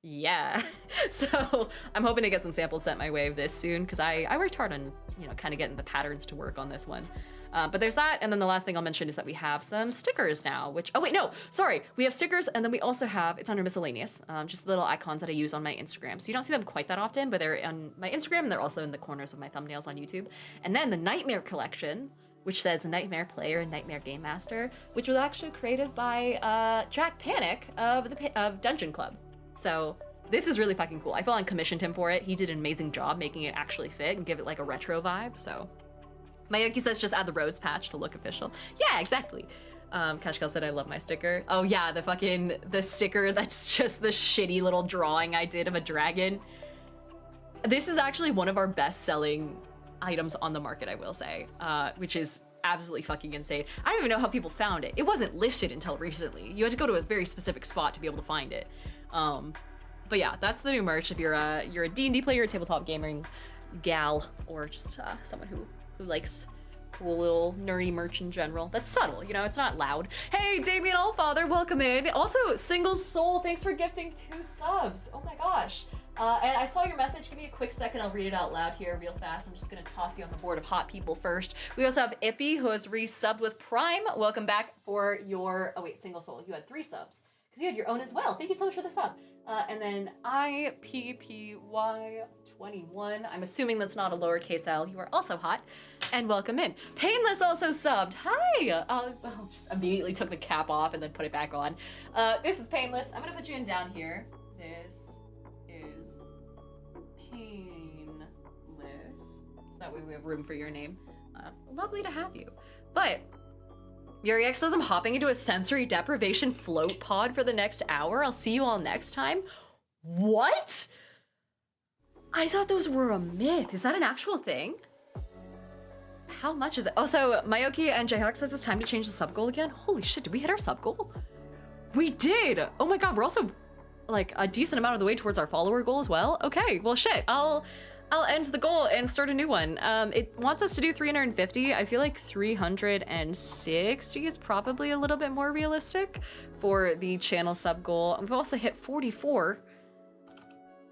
yeah. So I'm hoping to get some samples sent my way this soon, because I worked hard on, kind of getting the patterns to work on this one. But there's that, and then the last thing I'll mention is that we have some stickers now, we have stickers, and then we also have, it's under miscellaneous, just little icons that I use on my Instagram. So you don't see them quite that often, but they're on my Instagram, and they're also in the corners of my thumbnails on YouTube. And then the Nightmare collection, which says Nightmare Player and Nightmare Game Master, which was actually created by Jack Panic of Dungeon Club. So this is really fucking cool. I feel like I commissioned him for it. He did an amazing job making it actually fit and give it like a retro vibe, so. Mayuki says just add the rose patch to look official. Yeah, exactly. Kashkel said I love my sticker. Oh yeah, the sticker that's just the shitty little drawing I did of a dragon. This is actually one of our best selling items on the market, I will say, which is absolutely fucking insane. I don't even know how people found it. It wasn't listed until recently. You had to go to a very specific spot to be able to find it. But yeah, that's the new merch if you're a D&D player, a tabletop gaming gal, or just someone who likes cool little nerdy merch in general. That's subtle, it's not loud. Hey, Damien Allfather, welcome in. Also, Single Soul, thanks for gifting 2 subs. Oh my gosh. And I saw your message. Give me a quick second. I'll read it out loud here real fast. I'm just going to toss you on the board of hot people first. We also have Ippy, who has resubbed with Prime. Welcome back for your... Oh, wait, single soul. You had 3 subs. Because you had your own as well. Thank you so much for the sub. And then IPPY21. I'm assuming that's not a lowercase l. You are also hot. And welcome in. Painless also subbed. Hi! I just immediately took the cap off and then put it back on. This is Painless. I'm going to put you in down here. This is Painless. So that way we have room for your name. Lovely to have you. But Yuri X says I'm hopping into a sensory deprivation float pod for the next hour. I'll see you all next time. What? I thought those were a myth. Is that an actual thing? How much is it? Oh, so Mayoki and Jayhawk says it's time to change the sub goal again. Holy shit, did we hit our sub goal? We did. Oh my God, we're also like a decent amount of the way towards our follower goal as well. Okay, well shit, I'll end the goal and start a new one. It wants us to do 350. I feel like 360 is probably a little bit more realistic for the channel sub goal. We've also hit 44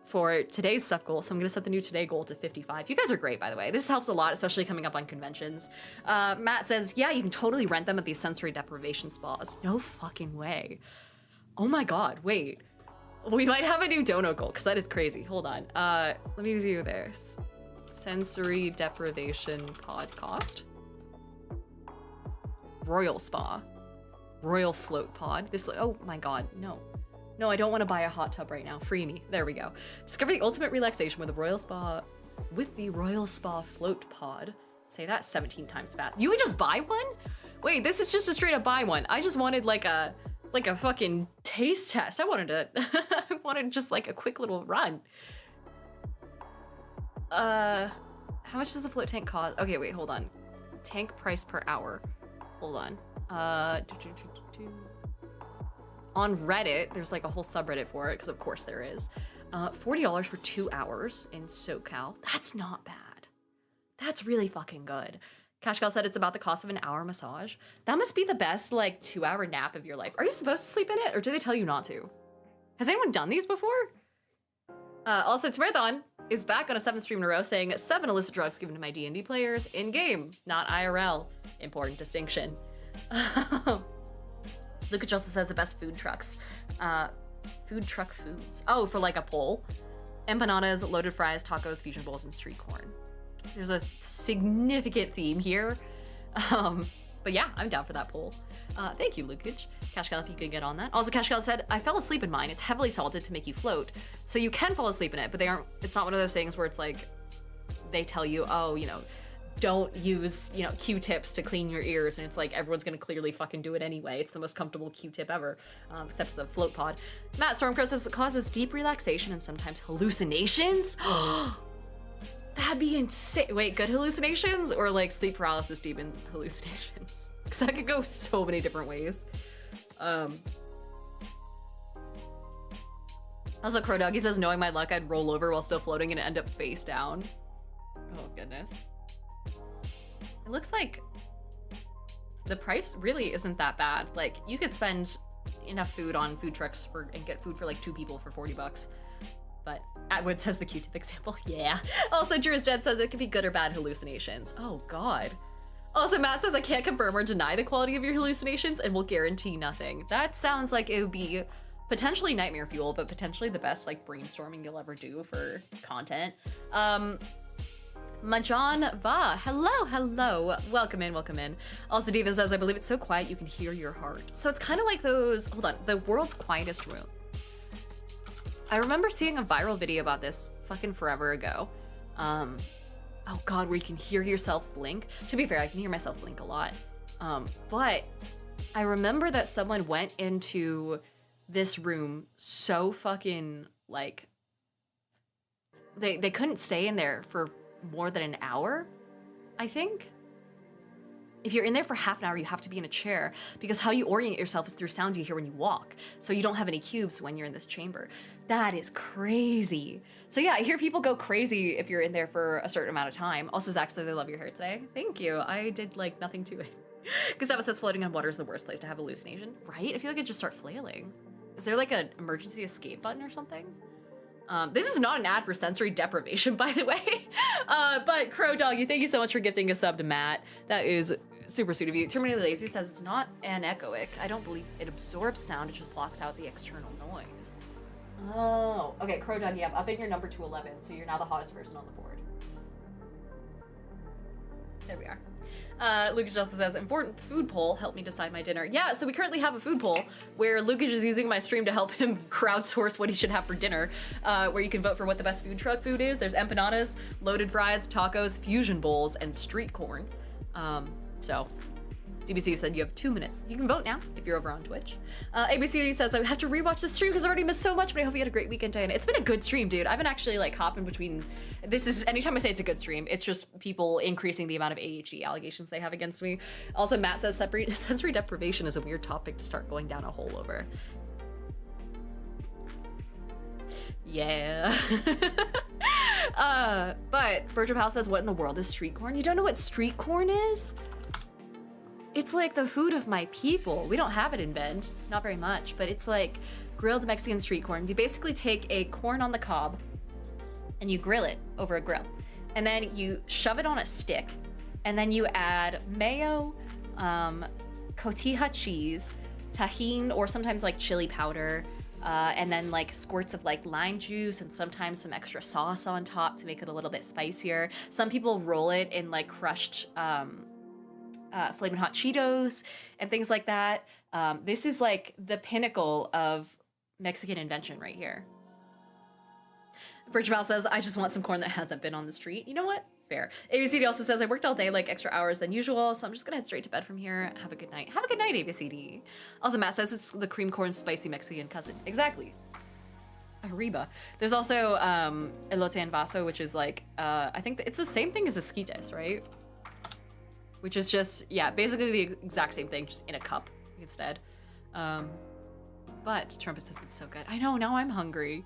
for today's sub goal, so I'm gonna set the new today goal to 55. You guys are great, by the way. This helps a lot, especially coming up on conventions. Matt says, yeah, you can totally rent them at these sensory deprivation spas. No fucking way. Oh my God, wait. We might have a new dono goal, because that is crazy. Hold on. Let me do this. Sensory deprivation podcast. Royal spa. Royal float pod. This, oh my God, no. No, I don't want to buy a hot tub right now. Free me. There we go. Discover the ultimate relaxation with the Royal Spa float pod. Say that 17 times fast. You would just buy one? Wait, this is just a straight up buy one. I just wanted like a fucking taste test. I wanted just like a quick little run. How much does the float tank cost? Okay, wait, hold on. Tank price per hour. Hold on. On Reddit, there's like a whole subreddit for it, because of course there is. $40 for 2 hours in SoCal. That's not bad. That's really fucking good. Cashcal said it's about the cost of an hour massage. That must be the best like 2-hour nap of your life. Are you supposed to sleep in it, or do they tell you not to? Has anyone done these before? Also, Marathon is back on a 7th stream in a row saying 7 illicit drugs given to my D&D players in-game, not IRL. Important distinction. Luca also says the best food trucks. Food truck foods. Oh, for like a poll. Empanadas, loaded fries, tacos, fusion bowls, and street corn. There's a significant theme here. But yeah, I'm down for that poll. Thank you, Lukage. Cashcal, if you could get on that. Also, Cashcal said, I fell asleep in mine. It's heavily salted to make you float. So you can fall asleep in it, but it's not one of those things where it's like, they tell you, oh, you know, don't use, you know, Q-tips to clean your ears, and it's like everyone's gonna clearly fucking do it anyway. It's the most comfortable Q-tip ever, except it's a float pod. Matt Stormcrow says it causes deep relaxation and sometimes hallucinations. That'd be insane. Wait, good hallucinations or like sleep paralysis demon hallucinations? Because that could go so many different ways. Also, Crow Doggy says, knowing my luck, I'd roll over while still floating and end up face down. Oh goodness. It looks like the price really isn't that bad. Like, you could spend enough food on food trucks and get food for like 2 people for 40 bucks. But Atwood says the Q-tip example. Yeah. Also, Drew is Dead says it could be good or bad hallucinations. Oh God. Also, Matt says I can't confirm or deny the quality of your hallucinations and will guarantee nothing. That sounds like it would be potentially nightmare fuel, but potentially the best like brainstorming you'll ever do for content. Majan Va, hello. Welcome in. Also, Devin says, I believe it's so quiet you can hear your heart. So it's kind of like those, hold on, the world's quietest room. I remember seeing a viral video about this fucking forever ago. Oh God, where you can hear yourself blink. To be fair, I can hear myself blink a lot. But I remember that someone went into this room so fucking like, they couldn't stay in there for more than an hour, I think. If you're in there for half an hour, you have to be in a chair because how you orient yourself is through sounds you hear when you walk. So you don't have any cubes when you're in this chamber. That is crazy. So yeah, I hear people go crazy if you're in there for a certain amount of time. Also, Zach says, I love your hair today. Thank you. I did like nothing to it. Gustavo says floating on water is the worst place to have hallucination, right? I feel like I'd just start flailing. Is there like an emergency escape button or something? This is not an ad for sensory deprivation, by the way. But Crow Doggy, thank you so much for gifting a sub to Matt. That is super sweet of you. Terminally Lazy says it's not anechoic. I don't believe it absorbs sound, it just blocks out the external noise. Oh, okay, Crow Doggy, I'm upping your number to 11, so you're now the hottest person on the board. There we are. Lucas Justice says, important food poll, help me decide my dinner. Yeah, so we currently have a food poll where Lucas is using my stream to help him crowdsource what he should have for dinner, where you can vote for what the best food truck food is. There's empanadas, loaded fries, tacos, fusion bowls, and street corn. So DBC said you have 2 minutes. You can vote now if you're over on Twitch. ABCD says, I have to rewatch the stream because I already missed so much, but I hope you had a great weekend, Diana. It's been a good stream, dude. I've been actually like hopping between, this is, anytime I say it's a good stream, it's just people increasing the amount of AHE allegations they have against me. Also, Matt says sensory deprivation is a weird topic to start going down a hole over. Yeah. But Bertram House says, what in the world is street corn? You don't know what street corn is? It's like the food of my people. We don't have it in Bend, not very much, but it's like grilled Mexican street corn. You basically take a corn on the cob and you grill it over a grill. And then you shove it on a stick. And then you add mayo, cotija cheese, tahini, or sometimes like chili powder, and then like squirts of like lime juice and sometimes some extra sauce on top to make it a little bit spicier. Some people roll it in like crushed, Flamin' Hot Cheetos and things like that. This is like the pinnacle of Mexican invention right here. Virtual says, I just want some corn that hasn't been on the street. You know what? Fair. ABCD also says, I worked all day, like extra hours than usual, so I'm just gonna head straight to bed from here. Have a good night. Have a good night, ABCD. Also, Matt says it's the cream corn spicy Mexican cousin. Exactly. Arriba. There's also elote en vaso, which is like, I think it's the same thing as esquites, right? Which is just, yeah, basically the exact same thing, just in a cup instead. But Trumpet says it's so good. I know, now I'm hungry.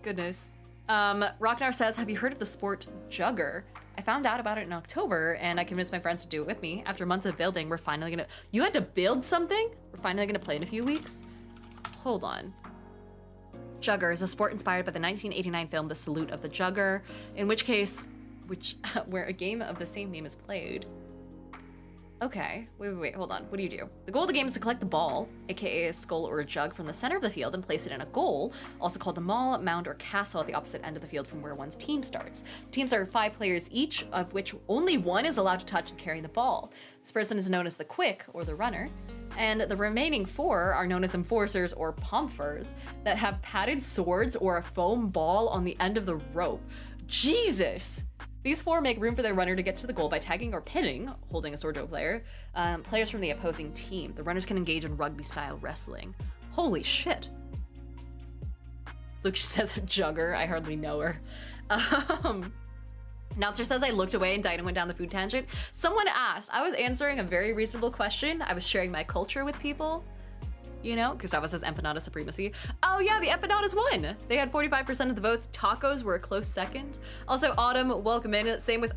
Goodness. Rocknar says, have you heard of the sport jugger? I found out about it in October, and I convinced my friends to do it with me. After months of building, we're finally gonna... You had to build something? We're finally gonna play in a few weeks? Hold on. Jugger is a sport inspired by the 1989 film The Salute of the Jugger, in which case... where a game of the same name is played. Okay, wait, hold on. What do you do? The goal of the game is to collect the ball, aka a skull or a jug, from the center of the field and place it in a goal, also called the mall, mound, or castle at the opposite end of the field from where one's team starts. Teams are 5 players each, of which only one is allowed to touch and carry the ball. This person is known as the quick, or the runner, and the remaining 4 are known as enforcers, or pomfers, that have padded swords or a foam ball on the end of the rope. Jesus! These 4 make room for their runner to get to the goal by tagging or pinning, holding a sword to a player, players from the opposing team. The runners can engage in rugby-style wrestling. Holy shit. Luke says a jugger. I hardly know her. Announcer says I looked away and Dinah went down the food tangent. Someone asked. I was answering a very reasonable question. I was sharing my culture with people. You know, Gustavo says empanada supremacy. Oh yeah, the empanadas won. They had 45% of the votes. Tacos were a close second. Also, Autumn, welcome in. Same with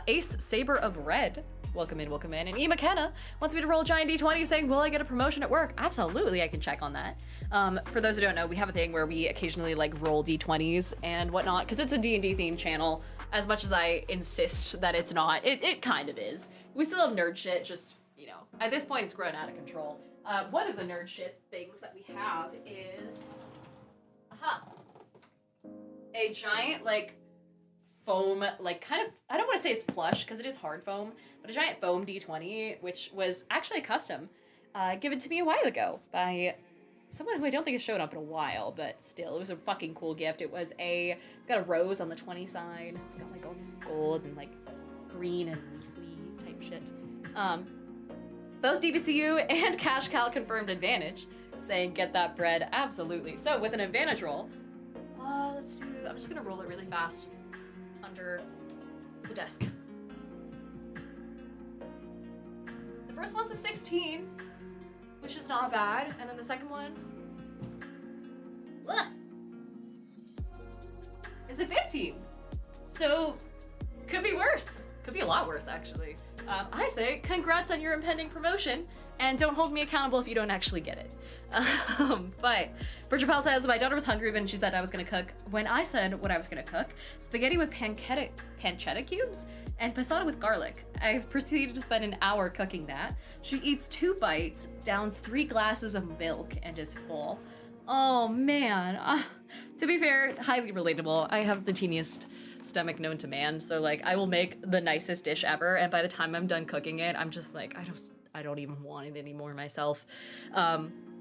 Ace Saber of Red. Welcome in, welcome in. And E. McKenna wants me to roll a giant D20 saying, will I get a promotion at work? Absolutely, I can check on that. For those who don't know, we have a thing where we occasionally like roll D20s and whatnot, because it's a D&D themed channel. As much as I insist that it's not, it kind of is. We still have nerd shit, just, you know, at this point it's grown out of control. One of the nerd shit things that we have is, a giant, like, foam, like, kind of, I don't want to say it's plush, because it is hard foam, but a giant foam D20, which was actually a custom, given to me a while ago by someone who I don't think has shown up in a while, but still, it was a fucking cool gift. It was it's got a rose on the 20 side, it's got, like, all this gold and, like, green and leafy type shit. Both DBCU and Cash Cal confirmed advantage, saying get that bread, absolutely. So with an advantage roll, let's do, I'm just gonna roll it really fast under the desk. The first one's a 16, which is not bad, and then the second one, is a 15. So, could be worse. Could be a lot worse, actually. I say, congrats on your impending promotion, and don't hold me accountable if you don't actually get it. But Bridget Powell says, my daughter was hungry when she said I was gonna cook. When I said what I was gonna cook, spaghetti with pancetta cubes and passata with garlic. I proceeded to spend an hour cooking that. She eats 2 bites, downs 3 glasses of milk, and is full. Oh man. To be fair, highly relatable. I have the teeniest stomach known to man, so like I will make the nicest dish ever, and by the time I'm done cooking it, I'm just like, I don't even want it anymore myself.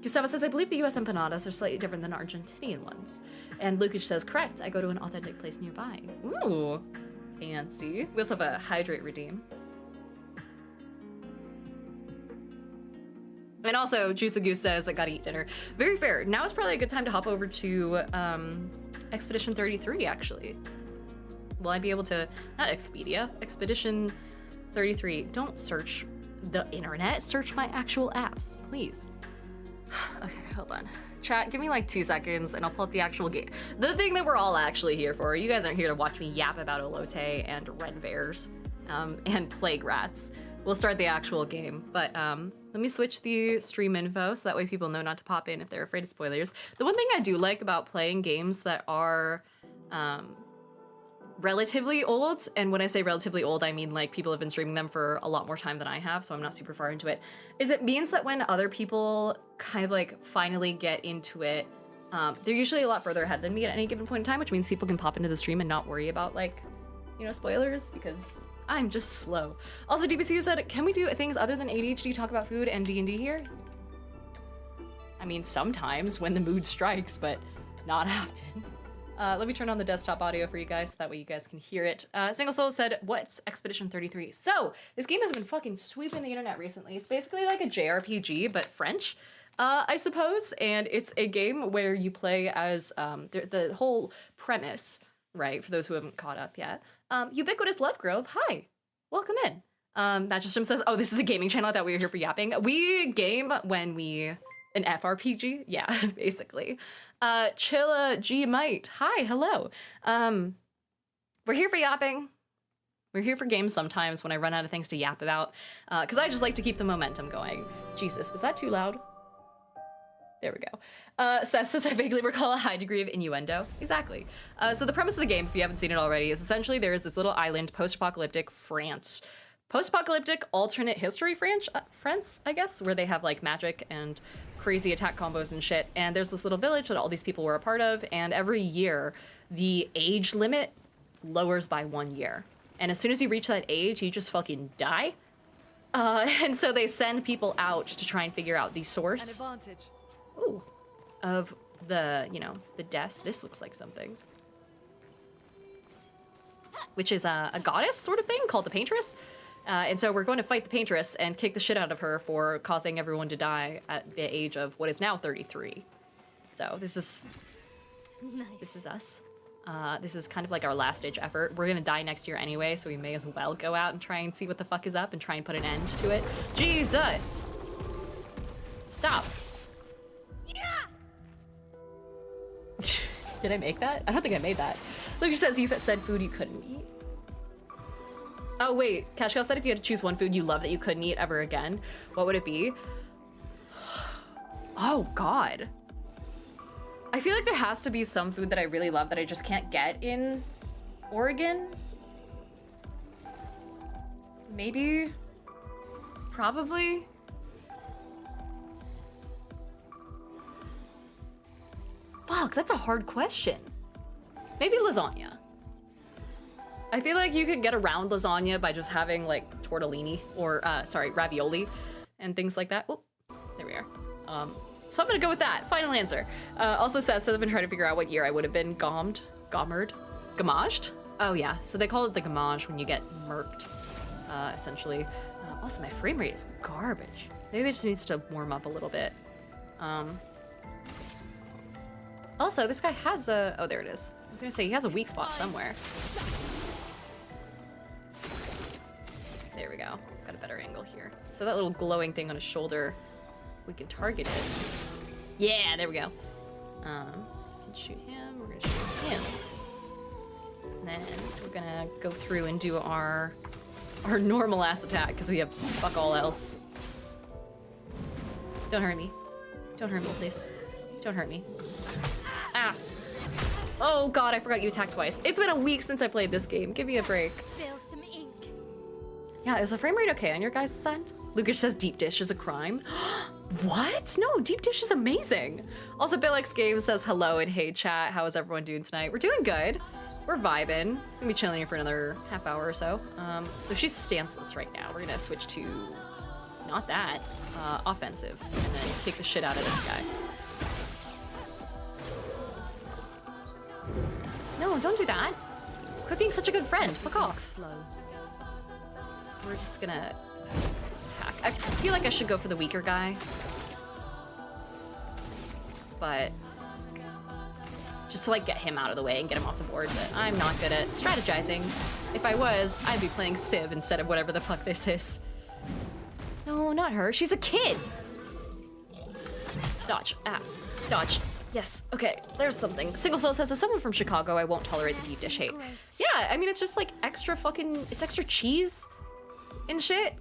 Gustavo says, I believe the US empanadas are slightly different than Argentinian ones. And Lukic says, correct, I go to an authentic place nearby. Ooh, fancy. We also have a hydrate redeem. And also, Juice the Goose says, I gotta eat dinner. Very fair. Now is probably a good time to hop over to Expedition 33, actually. Will I be able to, not Expedia, Expedition 33. Don't search the internet, search my actual apps, please. Okay, hold on. Chat, give me like 2 seconds and I'll pull up the actual game. The thing that we're all actually here for. You guys aren't here to watch me yap about elote and renvers and plague rats. We'll start the actual game, but let me switch the stream info so that way people know not to pop in if they're afraid of spoilers. The one thing I do like about playing games that are relatively old, and when I say relatively old, I mean like people have been streaming them for a lot more time than I have, so I'm not super far into it, is it means that when other people kind of like finally get into it, they're usually a lot further ahead than me at any given point in time, which means people can pop into the stream and not worry about like, you know, spoilers, because I'm just slow. Also, DBCU said, can we do things other than ADHD talk about food and D&D here? I mean, sometimes when the mood strikes, but not often. Let me turn on the desktop audio for you guys, so that way you guys can hear it. Single Soul said, what's Expedition 33? So, this game has been fucking sweeping the internet recently. It's basically like a JRPG, but French, I suppose. And it's a game where you play as, the whole premise, right, for those who haven't caught up yet. Ubiquitous Love Grove, hi, welcome in. Matchsystem says, oh, this is a gaming channel, I thought we were here for yapping. We game when we, an FRPG, yeah, basically. Chilla G Might, hi, hello. We're here for yapping. We're here for games sometimes when I run out of things to yap about, because I just like to keep the momentum going. Jesus, is that too loud? There we go. Seth says, I vaguely recall a high degree of innuendo. Exactly. So the premise of the game, if you haven't seen it already, is essentially there is this little island, post-apocalyptic France. Post-apocalyptic alternate history France, I guess, where they have like magic and crazy attack combos and shit. And there's this little village that all these people were a part of, and every year the age limit lowers by 1 year. And as soon as you reach that age, you just fucking die. And so they send people out to try and figure out the source. An advantage. Ooh, of the, you know, the death. This looks like something. Which is a goddess sort of thing called the Paintress. And so we're going to fight the Paintress and kick the shit out of her for causing everyone to die at the age of what is now 33. So this is Nice. This is us. This is kind of like our last ditch effort. We're gonna die next year anyway, so we may as well go out and try and see what the fuck is up and try and put an end to it. Jesus! Stop. Did I make that? I don't think I made that. Lucas says you said food you couldn't eat. Oh wait, Cashcow said if you had to choose one food you love that you couldn't eat ever again, what would it be? Oh God. I feel like there has to be some food that I really love that I just can't get in Oregon. Maybe. Probably. Fuck, that's a hard question. Maybe lasagna. I feel like you could get around lasagna by just having like tortellini or, sorry, ravioli and things like that. Oh, there we are. So I'm gonna go with that. Final answer. Also says, so I've been trying to figure out what year I would have been gamaged? Oh yeah, so they call it the gamage when you get murked, essentially. Also, my frame rate is garbage. Maybe it just needs to warm up a little bit. Also, this guy has a, oh, there it is. I was gonna say, he has a weak spot somewhere. There we go. Got a better angle here. So that little glowing thing on his shoulder, we can target it. Yeah, there we go. We can shoot him, we're gonna shoot him. And then we're gonna go through and do our normal ass attack, because we have fuck all else. Don't hurt me. Don't hurt me, please. Don't hurt me. Ah. Oh god, I forgot you attacked twice. It's been a week since I played this game. Give me a break. Spill some ink. Yeah, is the frame rate okay on your guys' side? Lucas says deep dish is a crime. What? No, deep dish is amazing. Also, Billix Games says hello and hey chat. How is everyone doing tonight? We're doing good. We're vibing. Gonna be chilling here for another half hour or so. So she's stanceless right now. We're gonna switch to not that, offensive, and then kick the shit out of this guy. No, don't do that. Quit being such a good friend. Fuck off. We're just gonna attack. I feel like I should go for the weaker guy. But just to like get him out of the way and get him off the board, but I'm not good at strategizing. If I was, I'd be playing Civ instead of whatever the fuck this is. No, not her. She's a kid. Dodge. Ah. Dodge. Yes. Okay. There's something. Single Soul says, as someone from Chicago, I won't tolerate the deep dish hate. Yeah, I mean, it's just like extra fucking... It's extra cheese and shit.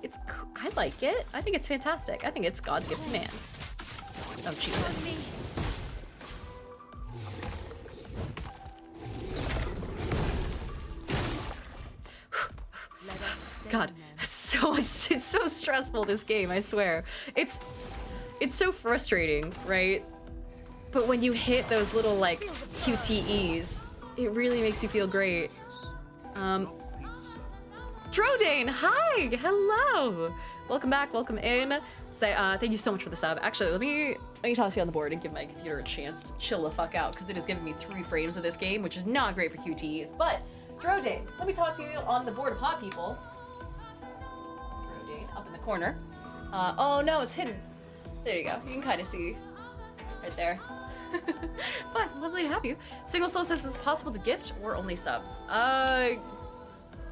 It's... I like it. I think it's fantastic. I think it's God's gift to man. Oh, Jesus. God, it's so stressful, this game, I swear. It's so frustrating, right? But when you hit those little, like, QTEs, it really makes you feel great. Drodane, hi! Hello! Welcome back, welcome in. Say, thank you so much for the sub. Actually, let me toss you on the board and give my computer a chance to chill the fuck out, because it is giving me 3 frames of this game, which is not great for QTEs. But, Drodane, let me toss you on the board of hot people. Drodane, up in the corner. Oh no, it's hidden. There you go. You can kind of see right there. But lovely to have you. Single Soul says, is it possible to gift or only subs?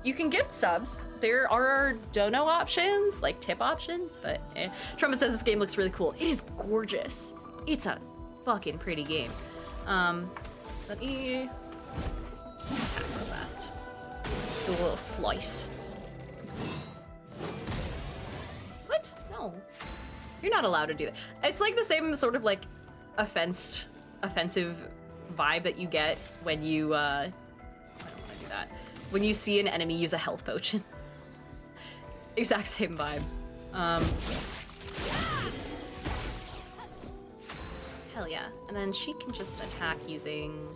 You can gift subs. There are dono options, like tip options, but eh. Trumpet says this game looks really cool. It is gorgeous. It's a fucking pretty game. Let me attack real fast. Do a little slice. What? No. You're not allowed to do that. It's like the same sort of like offensive vibe that you get when you, I don't want to do that. When you see an enemy use a health potion. Exact same vibe. Hell yeah. And then she can just attack using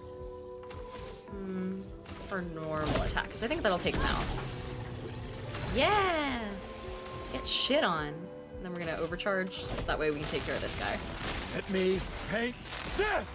her normal attack, because I think that'll take him out. Yeah! Get shit on. And then we're gonna overcharge, so that way we can take care of this guy. Let me paint death!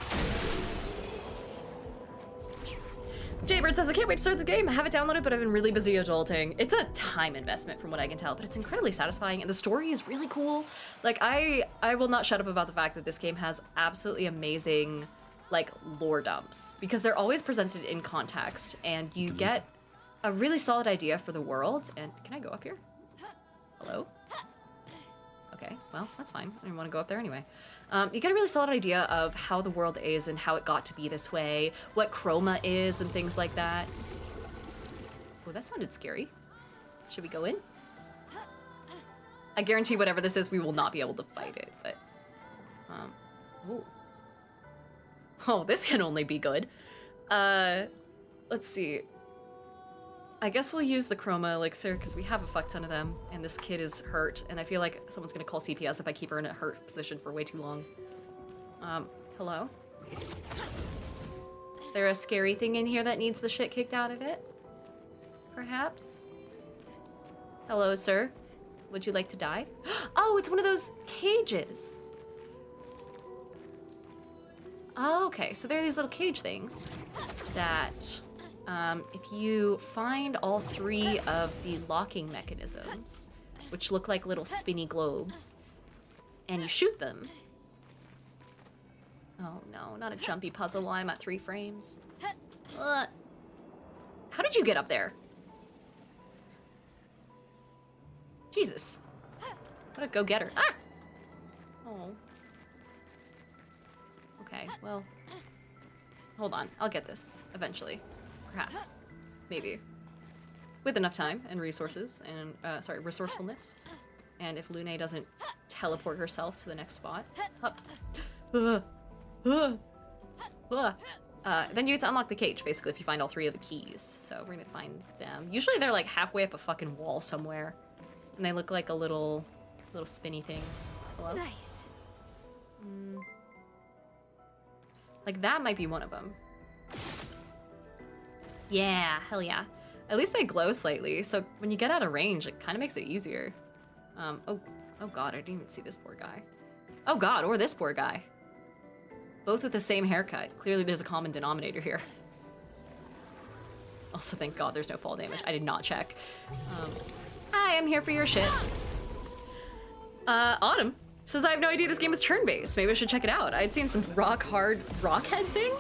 Jaybird says, I can't wait to start the game. I have it downloaded, but I've been really busy adulting. It's a time investment from what I can tell, but it's incredibly satisfying, and the story is really cool. Like, I will not shut up about the fact that this game has absolutely amazing, like, lore dumps, because they're always presented in context, and you get a really solid idea for the world. And can I go up here? Hello? Okay, well, that's fine. I didn't want to go up there anyway. You get a really solid idea of how the world is and how it got to be this way, what chroma is and things like that. Oh, that sounded scary. Should we go in? I guarantee whatever this is, we will not be able to fight it, but... ooh. Oh, this can only be good. Let's see. I guess we'll use the chroma elixir, because we have a fuck ton of them, and this kid is hurt, and I feel like someone's gonna call CPS if I keep her in a hurt position for way too long. Hello? Is there a scary thing in here that needs the shit kicked out of it? Perhaps? Hello, sir. Would you like to die? Oh, it's one of those cages! Oh, okay, so there are these little cage things that... if you find all 3 of the locking mechanisms, which look like little spinny globes, and you shoot them... Oh no, not a jumpy puzzle while I'm at 3 frames. How did you get up there? Jesus. What a go-getter. Ah! Oh. Okay, well... Hold on, I'll get this, eventually. Perhaps. Maybe. With enough time and resources and, resourcefulness. And if Lune doesn't teleport herself to the next spot, up. Then you get to unlock the cage, basically, if you find all 3 of the keys. So we're gonna find them. Usually they're like halfway up a fucking wall somewhere. And they look like a little spinny thing. Hello? Nice. Like that might be one of them. Yeah, hell yeah. At least they glow slightly, so when you get out of range, it kind of makes it easier. Oh god, I didn't even see this poor guy. Oh god, or this poor guy. Both with the same haircut. Clearly there's a common denominator here. Also, thank god there's no fall damage. I did not check. Hi, I'm here for your shit. Autumn says, I have no idea this game is turn-based. Maybe I should check it out. I'd seen some rock-hard rockhead thing.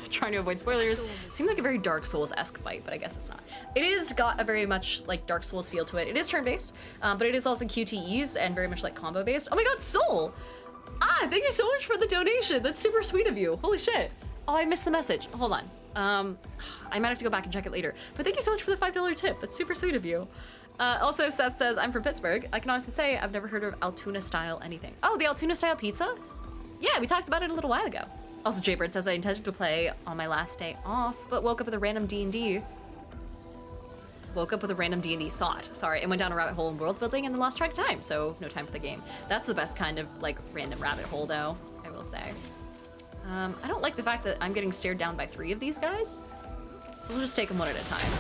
Trying to avoid spoilers. Seemed like a very Dark Souls-esque fight, but I guess it's not. It is got a very much like Dark Souls feel to it. It is turn-based, but it is also QTEs and very much like combo-based. Oh my god, Soul! Ah, thank you so much for the donation. That's super sweet of you. Holy shit. Oh, I missed the message. Hold on. I might have to go back and check it later. But thank you so much for the $5 tip. That's super sweet of you. Also, Seth says, I'm from Pittsburgh. I can honestly say I've never heard of Altoona style anything. Oh, the Altoona style pizza? Yeah, we talked about it a little while ago. Also, Jaybird says I intended to play on my last day off, but woke up with a random D&D. Woke up with a random D&D thought, sorry, and went down a rabbit hole in world building and then lost track of time, so no time for the game. That's the best kind of, like, random rabbit hole, though, I will say. I don't like the fact that I'm getting stared down by 3 of these guys, so we'll just take them one at a time.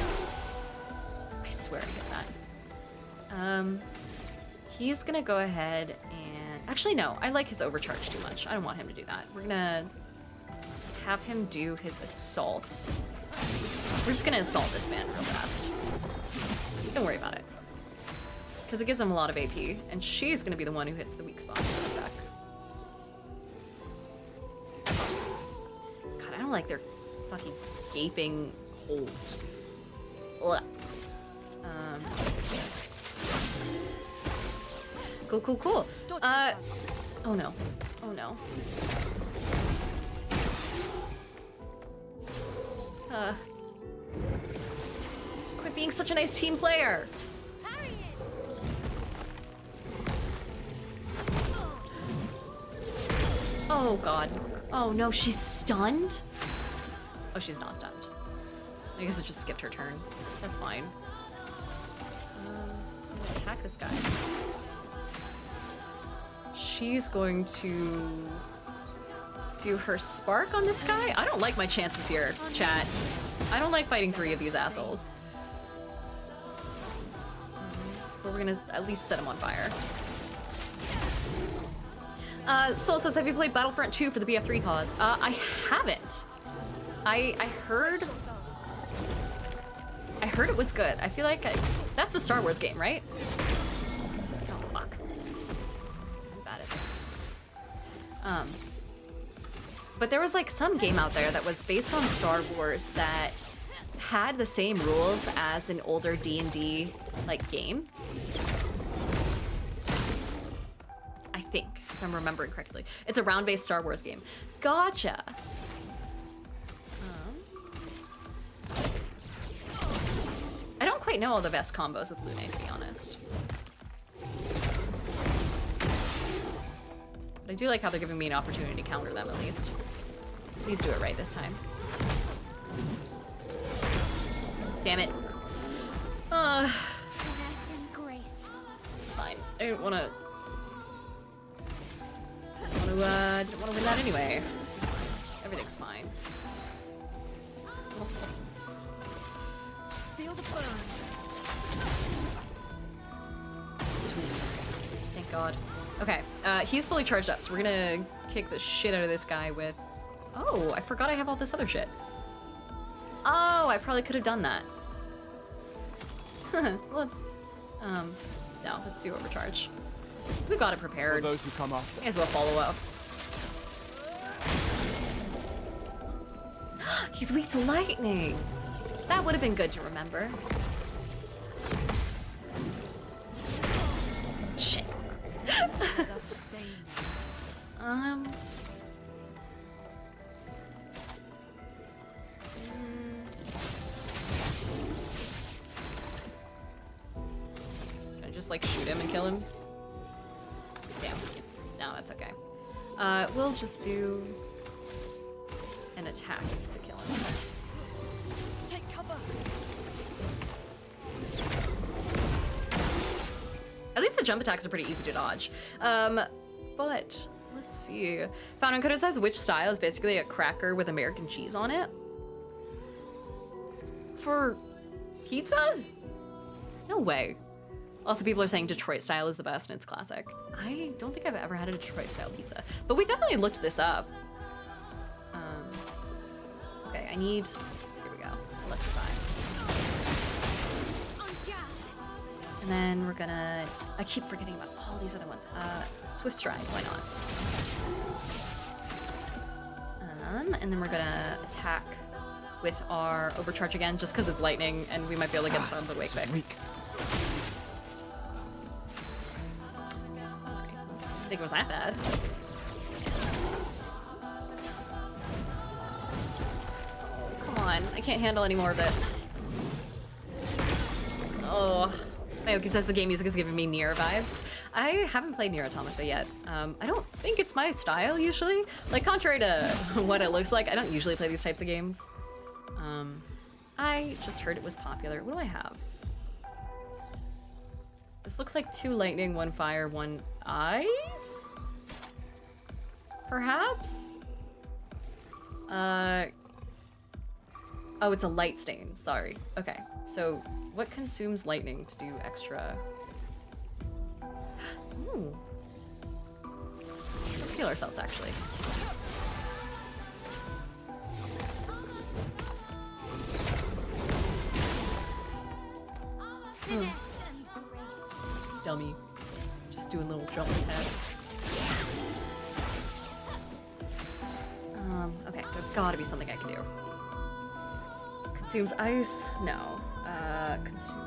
I swear I hit that. He's gonna go ahead and... Actually, no, I like his overcharge too much. I don't want him to do that. We're gonna have him do his assault. We're just gonna assault this man real fast. Don't worry about it. Because it gives him a lot of AP, and she's gonna be the one who hits the weak spot in a sec. God, I don't like their fucking gaping holes. Ugh. Cool, cool, cool. Oh no. Oh no. Quit being such a nice team player. Parry it. Oh god. Oh no, she's stunned? Oh, she's not stunned. I guess it just skipped her turn. That's fine. I'm gonna attack this guy. She's going to do her spark on this guy. I don't like my chances here, chat. I don't like fighting 3 of these assholes. But we're gonna at least set him on fire. Soul says, have you played Battlefront 2 for the BF3 cause? I haven't. I heard it was good. I feel like that's the Star Wars game, right? Oh, fuck. I'm bad at this. But there was like some game out there that was based on Star Wars that had the same rules as an older D&D like game. I think, if I'm remembering correctly. It's a round-based Star Wars game. Gotcha. I don't quite know all the best combos with Lune, to be honest. But I do like how they're giving me an opportunity to counter them, at least. Please do it right this time. Damn it. Finesse and grace. It's fine. I didn't want to... didn't want to win that anyway. It's fine. Everything's fine. Feel the burn. Sweet. Thank God. Okay, he's fully charged up, so we're gonna kick the shit out of this guy with... Oh, I forgot I have all this other shit. Oh, I probably could have done that. Whoops. No, let's do overcharge. We've got it prepared. For those who come after. May as well follow up. He's weak to lightning. That would have been good to remember. Shit. Can I just like shoot him and kill him? We'll just do an attack to kill him. Take cover. At least the jump attacks are pretty easy to dodge. But let's see. Found on Coda says which style is basically a cracker with American cheese on it. For pizza? No way. Also, people are saying Detroit style is the best and it's classic. I don't think I've ever had a Detroit style pizza, but we definitely looked this up. Okay, I need, here we go, electrify. And then we're gonna, I keep forgetting about all these other ones. Swift stride, why not? And then we're gonna attack with our overcharge again, just because it's lightning and we might be able to get this out of the way quick. I think it was that bad. Oh, come on. I can't handle any more of this. Oh. Naoki says the game music is giving me Nier vibes. I haven't played Nier Automata yet. I don't think it's my style usually. Like, contrary to what it looks like, I don't usually play these types of games. I just heard it was popular. What do I have? This looks like 2 lightning, 1 fire, 1 ice? Perhaps? Oh, it's a light stain. Sorry. Okay, so what consumes lightning to do extra? Ooh. Let's heal ourselves, actually. Dummy. Just doing little jump attacks. Okay, there's gotta be something I can do. Consumes ice? No.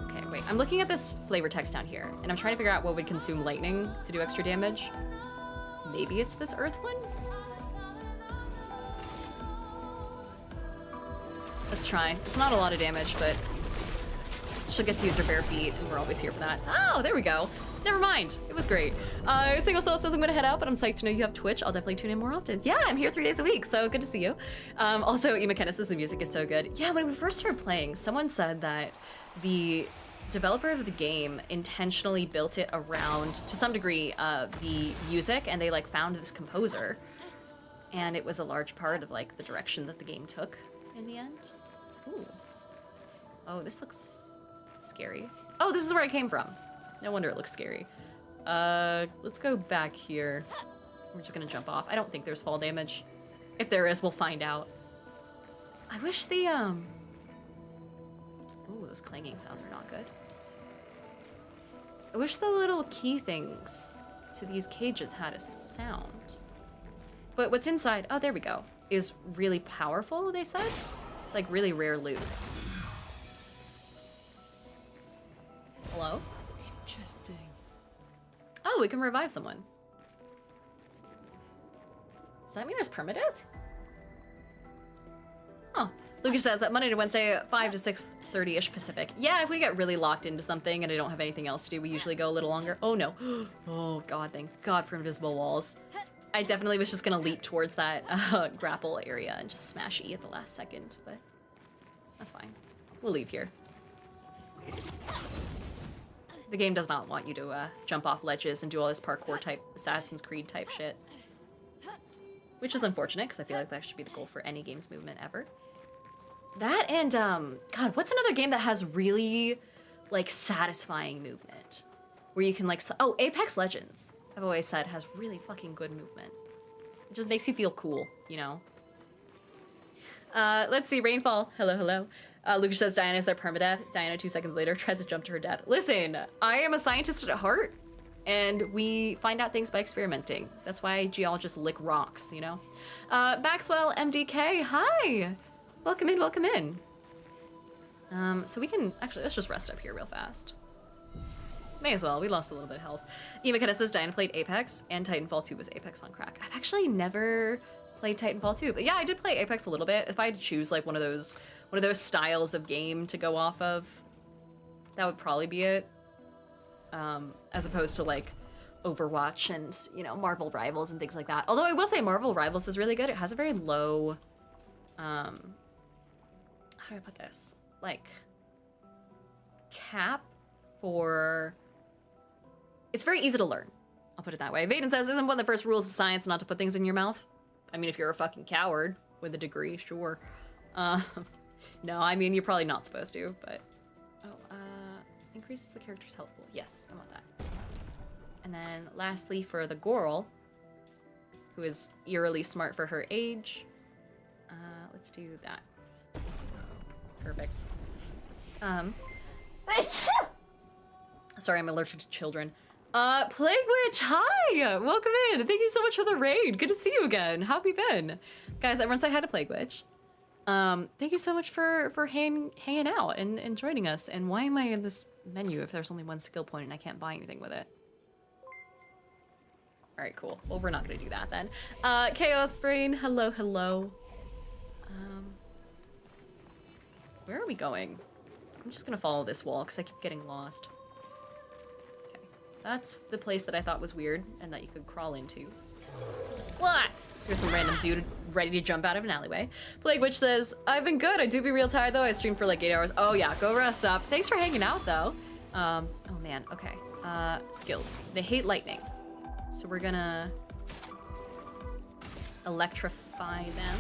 Okay, wait. I'm looking at this flavor text down here, and I'm trying to figure out what would consume lightning to do extra damage. Maybe it's this earth one? Let's try. It's not a lot of damage, but she'll get to use her bare feet, and we're always here for that. Oh, there we go. Never mind. It was great. Single Soul says I'm gonna head out, but I'm psyched to know you have Twitch. I'll definitely tune in more often. Yeah, I'm here 3 days a week, so good to see you. Also, Ema Kennis says the music is so good. Yeah, when we first started playing, someone said that the developer of the game intentionally built it around, to some degree, the music, and they like found this composer, and it was a large part of like the direction that the game took in the end. Ooh. Oh, this looks scary. Oh, this is where I came from. No wonder it looks scary. Let's go back here. We're just gonna jump off. I don't think there's fall damage. If there is, we'll find out. I wish the, ooh, those clanging sounds are not good. I wish the little key things to these cages had a sound. But what's inside, oh, there we go, is really powerful, they said? It's like really rare loot. Hello? Interesting. Oh, we can revive someone. Does that mean there's permadeath? Huh. Lucas says that Monday to Wednesday, 5 to 6:30-ish Pacific. Yeah, if we get really locked into something and I don't have anything else to do, we usually go a little longer. Oh no. Oh god, thank god for invisible walls. I definitely was just gonna leap towards that grapple area and just smash E at the last second, but that's fine. We'll leave here. The game does not want you to jump off ledges and do all this parkour type, Assassin's Creed type shit. Which is unfortunate, because I feel like that should be the goal for any game's movement ever. That and, God, what's another game that has really, like, satisfying movement? Where you can, like, oh, Apex Legends, I've always said, has really fucking good movement. It just makes you feel cool, you know? Let's see, Rainfall, hello, hello. Lucas says Diana is their permadeath. Diana 2 seconds later tries to jump to her death. Listen, I am a scientist at heart, and we find out things by experimenting. That's why geologists lick rocks, you know? Maxwell MDK, hi! Welcome in, welcome in. So we can, actually, let's just rest up here real fast. May as well, we lost a little bit of health. Ema Kenna says Diana played Apex, and Titanfall 2 was Apex on crack. I've actually never played Titanfall 2, but yeah, I did play Apex a little bit. If I had to choose like one of those styles of game to go off of, that would probably be it. As opposed to like Overwatch and, you know, Marvel Rivals and things like that. Although I will say Marvel Rivals is really good. It has a very low, how do I put this? Like, cap for... It's very easy to learn. I'll put it that way. Vaden says, isn't one of the first rules of science not to put things in your mouth? I mean, if you're a fucking coward with a degree, sure. No, I mean, you're probably not supposed to, but... Oh, increases the character's health pool. Yes, I want that. And then lastly, for the girl, who is eerily smart for her age, let's do that. Perfect. Sorry, I'm allergic to children. Plague Witch, hi! Welcome in. Thank you so much for the raid. Good to see you again. How have you been? Guys, everyone say hi to Plague Witch. Thank you so much for hanging out and joining us. And why am I in this menu if there's only one skill point and I can't buy anything with it? All right, cool. Well, we're not gonna do that then. Chaos Brain, hello, hello. Where are we going? I'm just gonna follow this wall because I keep getting lost. Okay, that's the place that I thought was weird and that you could crawl into. What? Here's some random dude ready to jump out of an alleyway. Plague Witch says, I've been good. I do be real tired though. I streamed for like 8 hours. Oh yeah, go rest up. Thanks for hanging out though. Oh man, okay. Skills. They hate lightning. So we're gonna electrify them.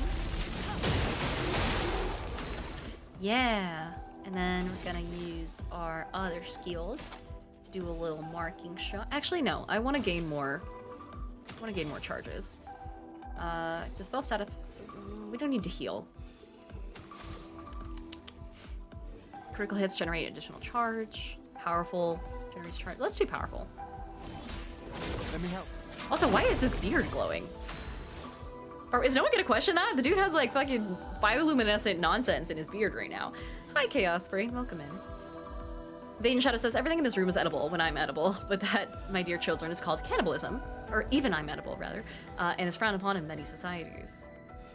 Yeah. And then we're gonna use our other skills to do a little marking shot. Actually, no, I wanna gain more. I wanna gain more charges. Dispel status. So we don't need to heal. Critical hits generate additional charge. Powerful generates charge. Let's do powerful. Let me help. Also, why is this beard glowing? Or is no one gonna question that? The dude has like fucking bioluminescent nonsense in his beard right now. Hi, Chaos Brain. Welcome in. Vaden Shadow says, everything in this room is edible when I'm edible, but that, my dear children, is called cannibalism. Or even I'm edible, rather. And is frowned upon in many societies.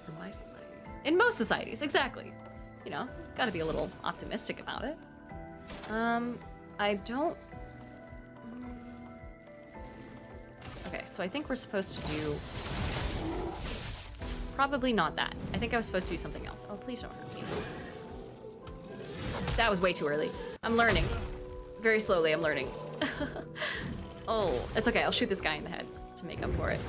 In my societies. In most societies, exactly. You know, gotta be a little optimistic about it. I don't... Okay, so I think we're supposed to do... Probably not that. I think I was supposed to do something else. Oh, please don't hurt me. That was way too early. I'm learning. Very slowly, I'm learning. Oh, it's okay. I'll shoot this guy in the head to make up for it.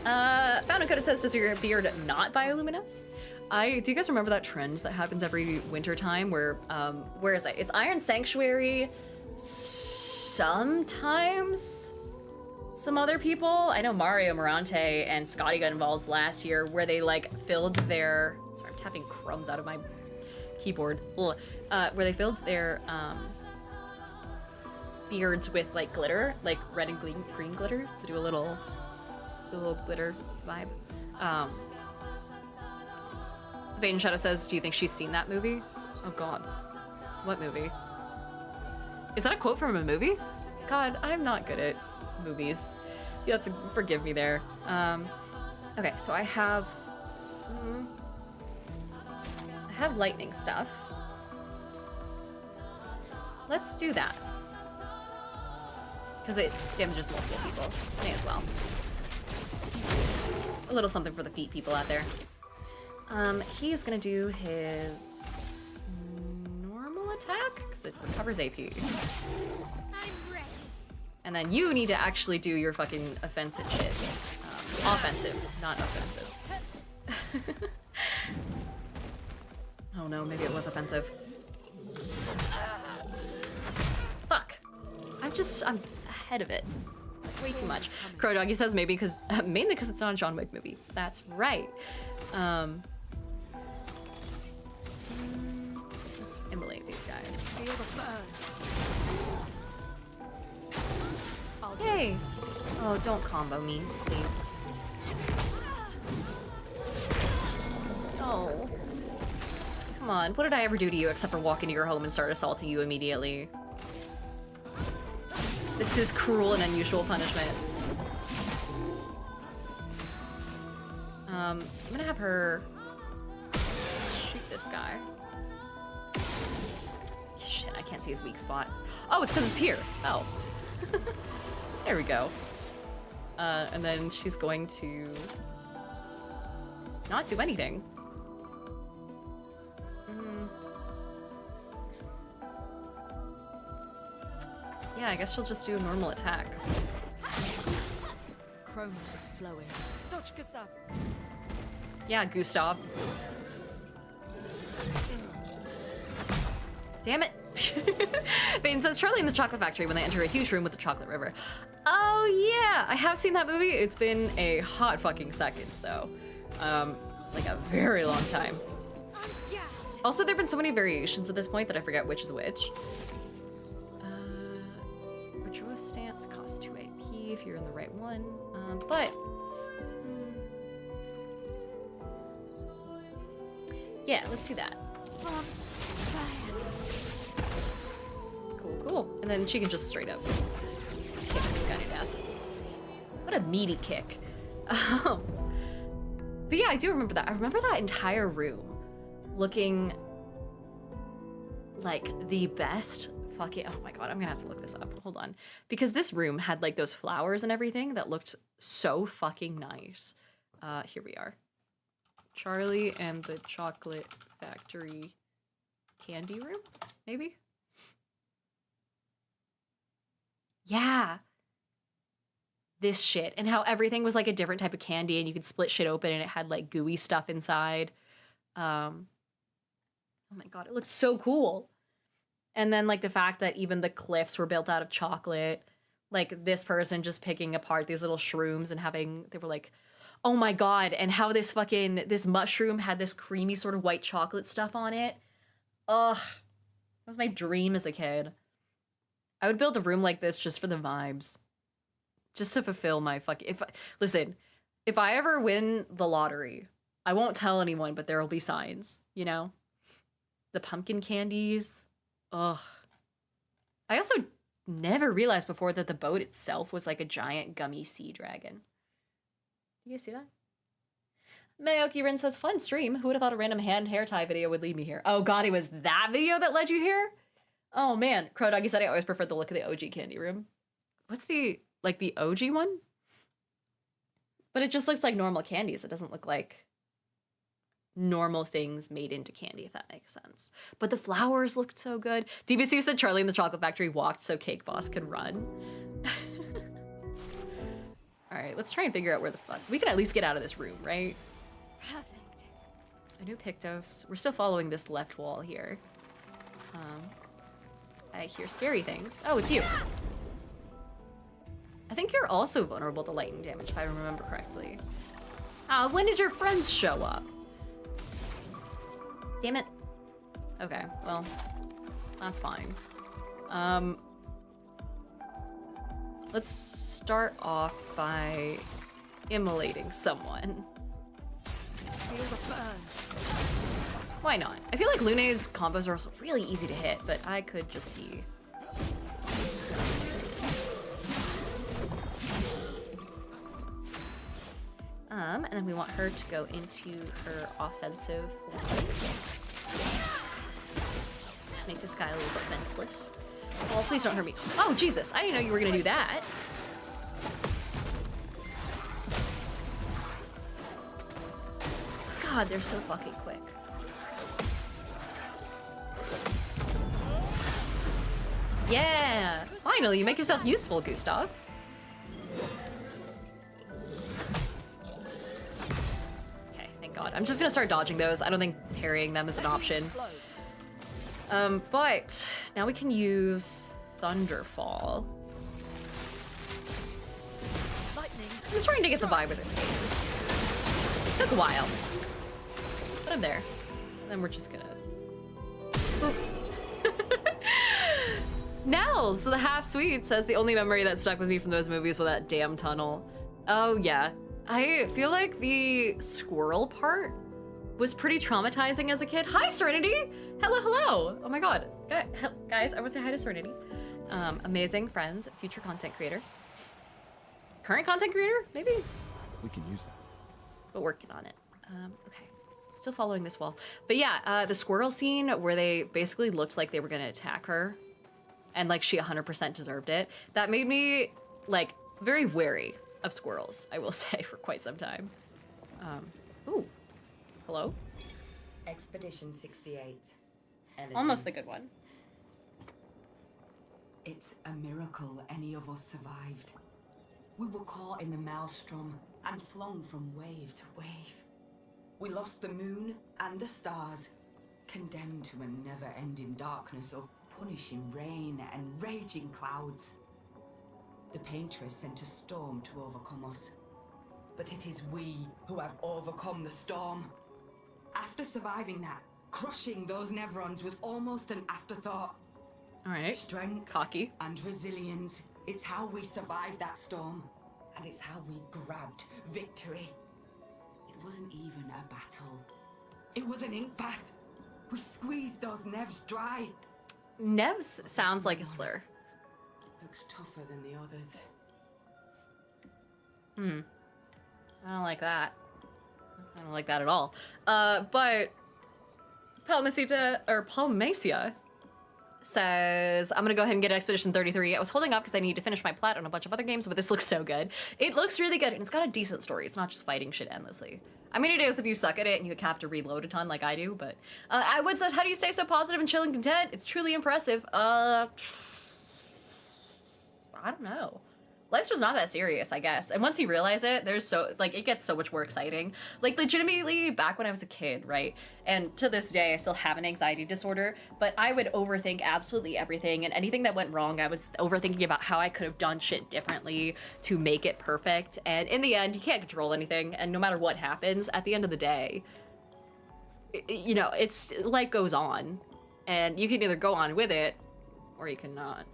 Found a code. It says, does your beard not bioluminesce? Do you guys remember that trend that happens every winter time where is it? It's Iron Sanctuary, sometimes some other people. I know Mario Morante and Scotty got involved last year where they like filled their, sorry, I'm tapping crumbs out of my keyboard, where they filled their beards with like glitter, like red and green glitter to do a little glitter vibe. Vaden Shadow says, do you think she's seen that movie? Oh god. What movie? Is that a quote from a movie? God, I'm not good at movies. You have to forgive me there. Okay, so I have lightning stuff. Let's do that. Because it damages multiple people. May as well. A little something for the feet people out there. He's gonna do his normal attack, because it recovers AP. I'm ready. And then you need to actually do your fucking offensive shit. Offensive, not offensive. Oh no, maybe it was offensive. Fuck. I'm ahead of it. Way too much. Crow Doggy says maybe because, mainly because it's not a John Wick movie. That's right. Let's immolate these guys. Yay! Oh, don't combo me, please. Oh. Come on, what did I ever do to you except for walk into your home and start assaulting you immediately? This is cruel and unusual punishment. I'm gonna have her shoot this guy. Shit, I can't see his weak spot. Oh, it's because it's here. Oh. There we go. And then she's going to not do anything. Yeah, I guess she'll just do a normal attack. Chroma is flowing. Dodge, Gustav. Yeah, Gustav. Damn it. Bane says, Charlie in the Chocolate Factory when they enter a huge room with the chocolate river. Oh yeah, I have seen that movie. It's been a hot fucking second though. Like a very long time. Also, there've been so many variations at this point that I forget which is which. Virtuous Stance costs 2 AP if you're in the right one. Yeah, let's do that. Cool, cool. And then she can just straight up kick this guy to death. What a meaty kick. But yeah, I do remember that. I remember that entire room looking like the best fucking, oh my god, I'm gonna have to look this up. Hold on. Because this room had like those flowers and everything that looked so fucking nice. Here we are. Charlie and the Chocolate Factory candy room, maybe? Yeah. This shit. And how everything was like a different type of candy and you could split shit open and it had like gooey stuff inside. Oh my god, it looked so cool. And then like the fact that even the cliffs were built out of chocolate. Like this person just picking apart these little shrooms and they were like, oh my god, and how this mushroom had this creamy sort of white chocolate stuff on it. Ugh. That was my dream as a kid. I would build a room like this just for the vibes. Just to fulfill my fucking... Listen, if I ever win the lottery, I won't tell anyone, but there will be signs, you know? The pumpkin candies. Ugh. I also never realized before that the boat itself was like a giant gummy sea dragon. You guys see that? Mayoki Rin says, fun stream. Who would have thought a random hand hair tie video would lead me here? Oh god, it was that video that led you here? Oh man, Crow Doggy said I always preferred the look of the OG candy room. What's the OG one? But it just looks like normal candies. It doesn't look like normal things made into candy, if that makes sense. But the flowers looked so good. DBC said Charlie in the Chocolate Factory walked so Cake Boss could run. All right, let's try and figure out where the fuck... We can at least get out of this room, right? Perfect. I knew Pictos. We're still following this left wall here. I hear scary things. Oh, it's you. I think you're also vulnerable to lightning damage, if I remember correctly. When did your friends show up? Damn it. Okay, well, that's fine. Let's start off by immolating someone. Feel the burn. Why not? I feel like Lune's combos are also really easy to hit, but I could just be... And then we want her to go into her offensive form. Make this guy a little defenseless. Oh, please don't hurt me. Oh, Jesus, I didn't know you were gonna do that. God, they're so fucking quick. Yeah! Finally, you make yourself useful, Gustav. Okay, thank God. I'm just gonna start dodging those. I don't think parrying them is an option. But now we can use Thunderfall. Lightning. I'm just trying to get the vibe of this game. Took a while. But I'm there. And then we're just gonna... Boop. Nels, the half-sweet, says the only memory that stuck with me from those movies was that damn tunnel. Oh, yeah. I feel like the squirrel part was pretty traumatizing as a kid. Hi, Serenity! Hello, hello! Oh my god. Guys, I want to say hi to Serenity. Amazing friends, future content creator. Current content creator, maybe? We can use that. But working on it. Okay. Still following this wall. But yeah, the squirrel scene where they basically looked like they were gonna attack her and like she 100% deserved it. That made me like, very wary of squirrels, I will say, for quite some time. Ooh. Hello? Expedition 68. Elodie. Almost the good one. It's a miracle any of us survived. We were caught in the maelstrom and flung from wave to wave. We lost the moon and the stars, condemned to a never-ending darkness of punishing rain and raging clouds. The Paintress sent a storm to overcome us. But it is we who have overcome the storm. After surviving that, crushing those Neverons was almost an afterthought. All right. Strength Cocky. and resilience. It's how we survived that storm. And it's how we grabbed victory. It wasn't even a battle. It was an ink bath. We squeezed those Nevs dry. Nevs sounds like a slur. Looks tougher than the others. I don't like that. I don't like that at all. But Palmacia says, I'm gonna go ahead and get Expedition 33. I was holding up because I need to finish my plat on a bunch of other games, but this looks so good. It looks really good, and it's got a decent story. It's not just fighting shit endlessly. I mean, it is if you suck at it and you have to reload a ton like I do, but I would say, how do you stay so positive and chill and content? It's truly impressive. I don't know. Life's just not that serious, I guess. And once you realize it, it gets so much more exciting. Like, legitimately, back when I was a kid, right? And to this day, I still have an anxiety disorder, but I would overthink absolutely everything, and anything that went wrong, I was overthinking about how I could have done shit differently to make it perfect. And in the end, you can't control anything, and no matter what happens, at the end of the day, it's life goes on, and you can either go on with it, or you cannot.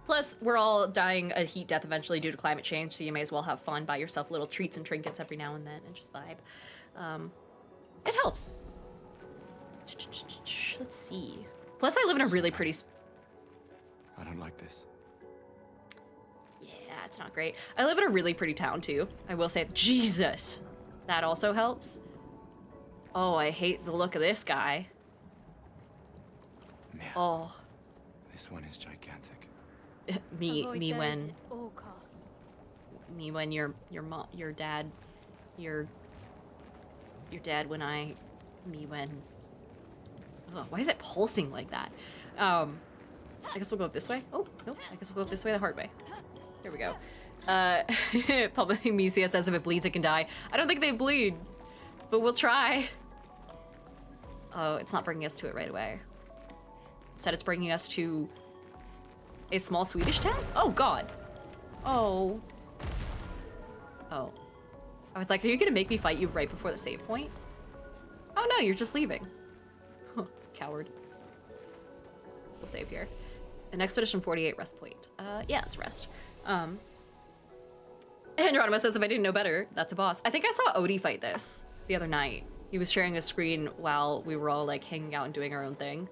Plus, we're all dying a heat death eventually due to climate change, so you may as well have fun, buy yourself little treats and trinkets every now and then, and just vibe. It helps. Let's see. Plus, I live in a really pretty... I don't like this. Yeah, it's not great. I live in a really pretty town, too. I will say, Jesus! That also helps. Oh, I hate the look of this guy. Man, Oh. this one is gigantic. Me Avoid those when... at all costs. Me when your dad why is it pulsing like that? I guess we'll go up this way. Oh, no, I guess we'll go up this way the hard way. Here we go. Public Mesia says if it bleeds, it can die. I don't think they bleed, but we'll try. Oh, it's not bringing us to it right away. Instead, it's bringing us to a small Swedish town? Oh, God. Oh. Oh. I was like, are you gonna make me fight you right before the save point? Oh, no, you're just leaving. Coward. We'll save here. An Expedition 48 rest point. Yeah, it's rest. And Geronimo says, if I didn't know better, that's a boss. I think I saw Odie fight this the other night. He was sharing a screen while we were all, like, hanging out and doing our own thing.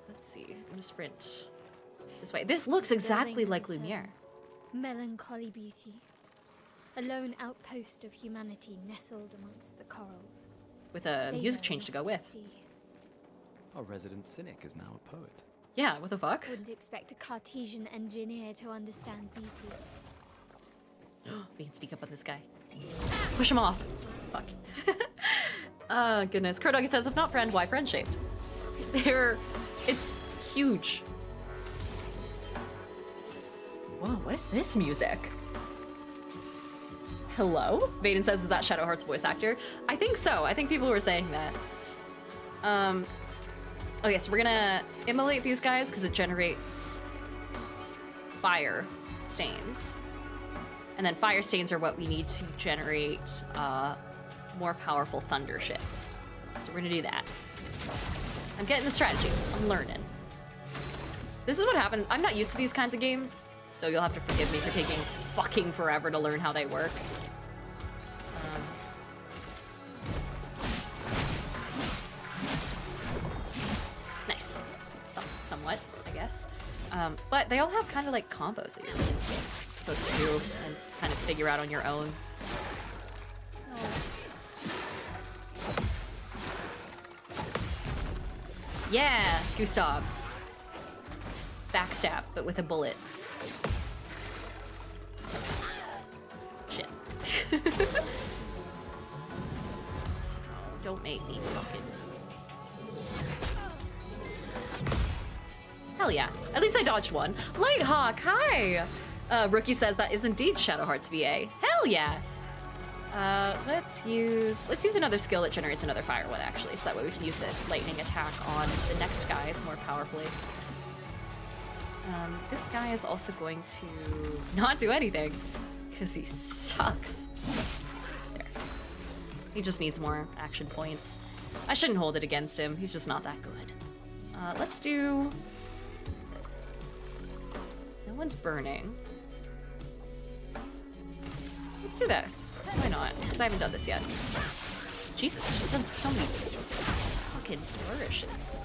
Let's see. I'm gonna sprint this way. This looks exactly like Lumiere. Melancholy beauty. A lone outpost of humanity nestled amongst the corals. With a music change to go with. Sea. Our resident cynic is now a poet. Yeah, what the fuck? Wouldn't expect a Cartesian engineer to understand beauty. We can sneak up on this guy. Push him off. Fuck. Goodness. Crow Doggy says, if not friend, why friend-shaped? It's huge. Whoa, what is this music? Hello? Vaden says, is that Shadowheart's voice actor? I think so. I think people were saying that. Okay, so we're gonna immolate these guys because it generates fire stains. And then fire stains are what we need to generate more powerful thunder shit. So we're gonna do that. I'm getting the strategy. I'm learning. This is what happens. I'm not used to these kinds of games, so you'll have to forgive me for taking fucking forever to learn how they work. Nice. Somewhat, I guess. But they all have kind of like combos that you're supposed to do and kind of figure out on your own. Yeah, Gustav. backstab, but with a bullet. Shit. Oh, don't make me fucking... Hell yeah. At least I dodged one. Lighthawk, hi! Rookie says that is indeed Shadowheart's VA. Hell yeah! Let's use another skill that generates another fire one, actually, so that way we can use the lightning attack on the next guys more powerfully. This guy is also going to not do anything, because he sucks. There. He just needs more action points. I shouldn't hold it against him, he's just not that good. Let's do... No one's burning. Let's do this. Why not? Because I haven't done this yet. Jesus, just done so many fucking flourishes.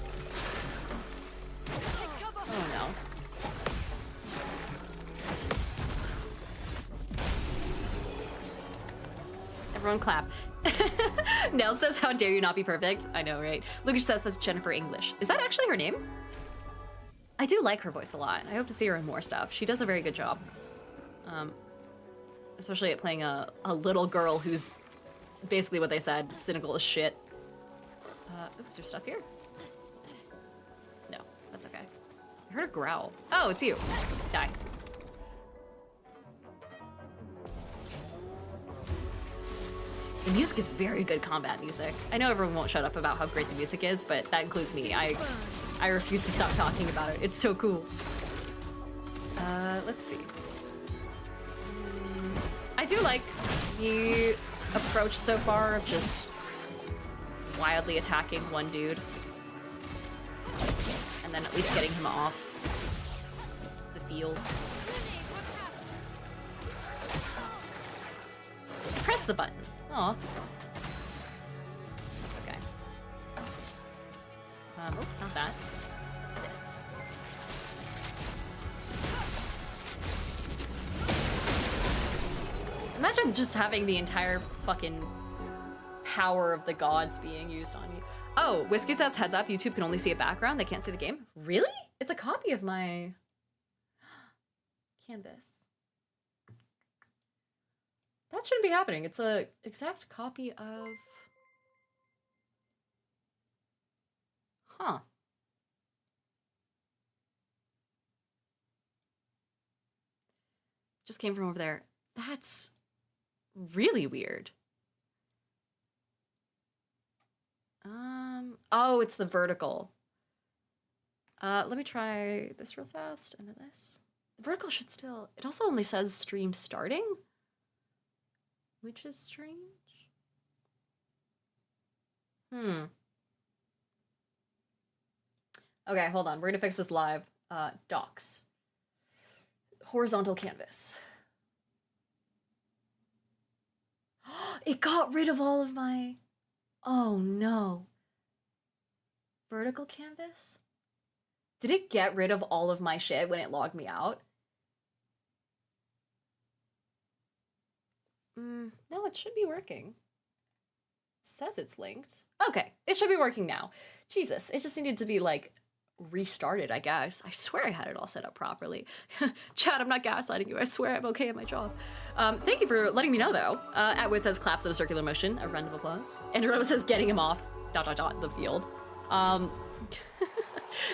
Oh no. Everyone clap. Nell says, how dare you not be perfect? I know, right? Lucas says that's Jennifer English. Is that actually her name? I do like her voice a lot. I hope to see her in more stuff. She does a very good job. Especially at playing a little girl who's basically what they said, cynical as shit. Oops, is there stuff here? No, that's okay. I heard a growl. Oh, it's you. Die. The music is very good combat music. I know everyone won't shut up about how great the music is, but that includes me. I refuse to stop talking about it. It's so cool. Let's see. I do like the approach so far of just wildly attacking one dude. And then at least getting him off the field. Press the button. Aw. That's okay. Oh, not that. This. Imagine just having the entire fucking power of the gods being used on you. Oh, Whiskey says, heads up, YouTube can only see a background. They can't see the game. Really? It's a copy of my canvas. That shouldn't be happening. It's a exact copy of... Huh. Just came from over there. That's really weird. Oh, it's the vertical. Let me try this real fast and then this. The vertical should still... It also only says stream starting, which is strange. Okay, hold on. We're gonna fix this live. Docs. Horizontal canvas. It got rid of all of my... Oh no. Vertical canvas? Did it get rid of all of my shit when it logged me out? No, it should be working. It says it's linked. Okay, it should be working now. Jesus, it just needed to be like restarted, I guess. I swear I had it all set up properly. Chad, I'm not gaslighting you. I swear I'm okay at my job. Thank you for letting me know, though. Atwood says claps in a circular motion, a round of applause. And Roma says getting him off, ... the field.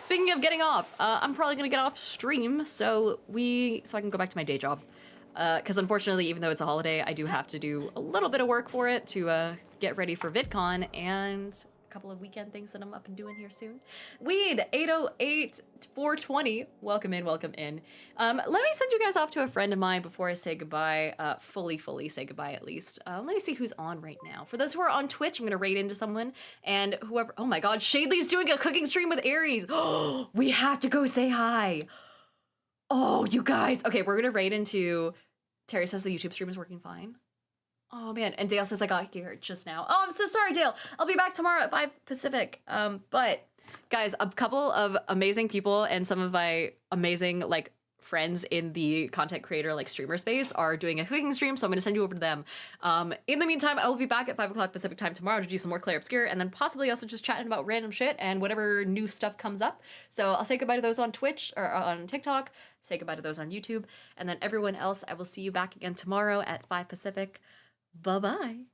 Speaking of getting off, I'm probably gonna get off stream so I can go back to my day job. Because unfortunately, even though it's a holiday, I do have to do a little bit of work for it to get ready for VidCon and a couple of weekend things that I'm up and doing here soon. Weed 808 420. Welcome in, welcome in. Let me send you guys off to a friend of mine before I say goodbye. Fully say goodbye at least. Let me see who's on right now. For those who are on Twitch, I'm gonna raid into someone and whoever. Oh my God, Shadley's doing a cooking stream with Aries. Oh, we have to go say hi. Oh, you guys. Okay, we're gonna raid into... Terry says the YouTube stream is working fine. Oh man, and Dale says I got here just now. Oh, I'm so sorry, Dale. I'll be back tomorrow at 5 Pacific. But guys, a couple of amazing people and some of my amazing like friends in the content creator like streamer space are doing a cooking stream, so I'm gonna send you over to them. In the meantime, I will be back at 5 o'clock Pacific time tomorrow to do some more Claire Obscure, and then possibly also just chatting about random shit and whatever new stuff comes up. So I'll say goodbye to those on Twitch or on TikTok, say goodbye to those on YouTube, and then everyone else, I will see you back again tomorrow at 5 Pacific. Bye-bye.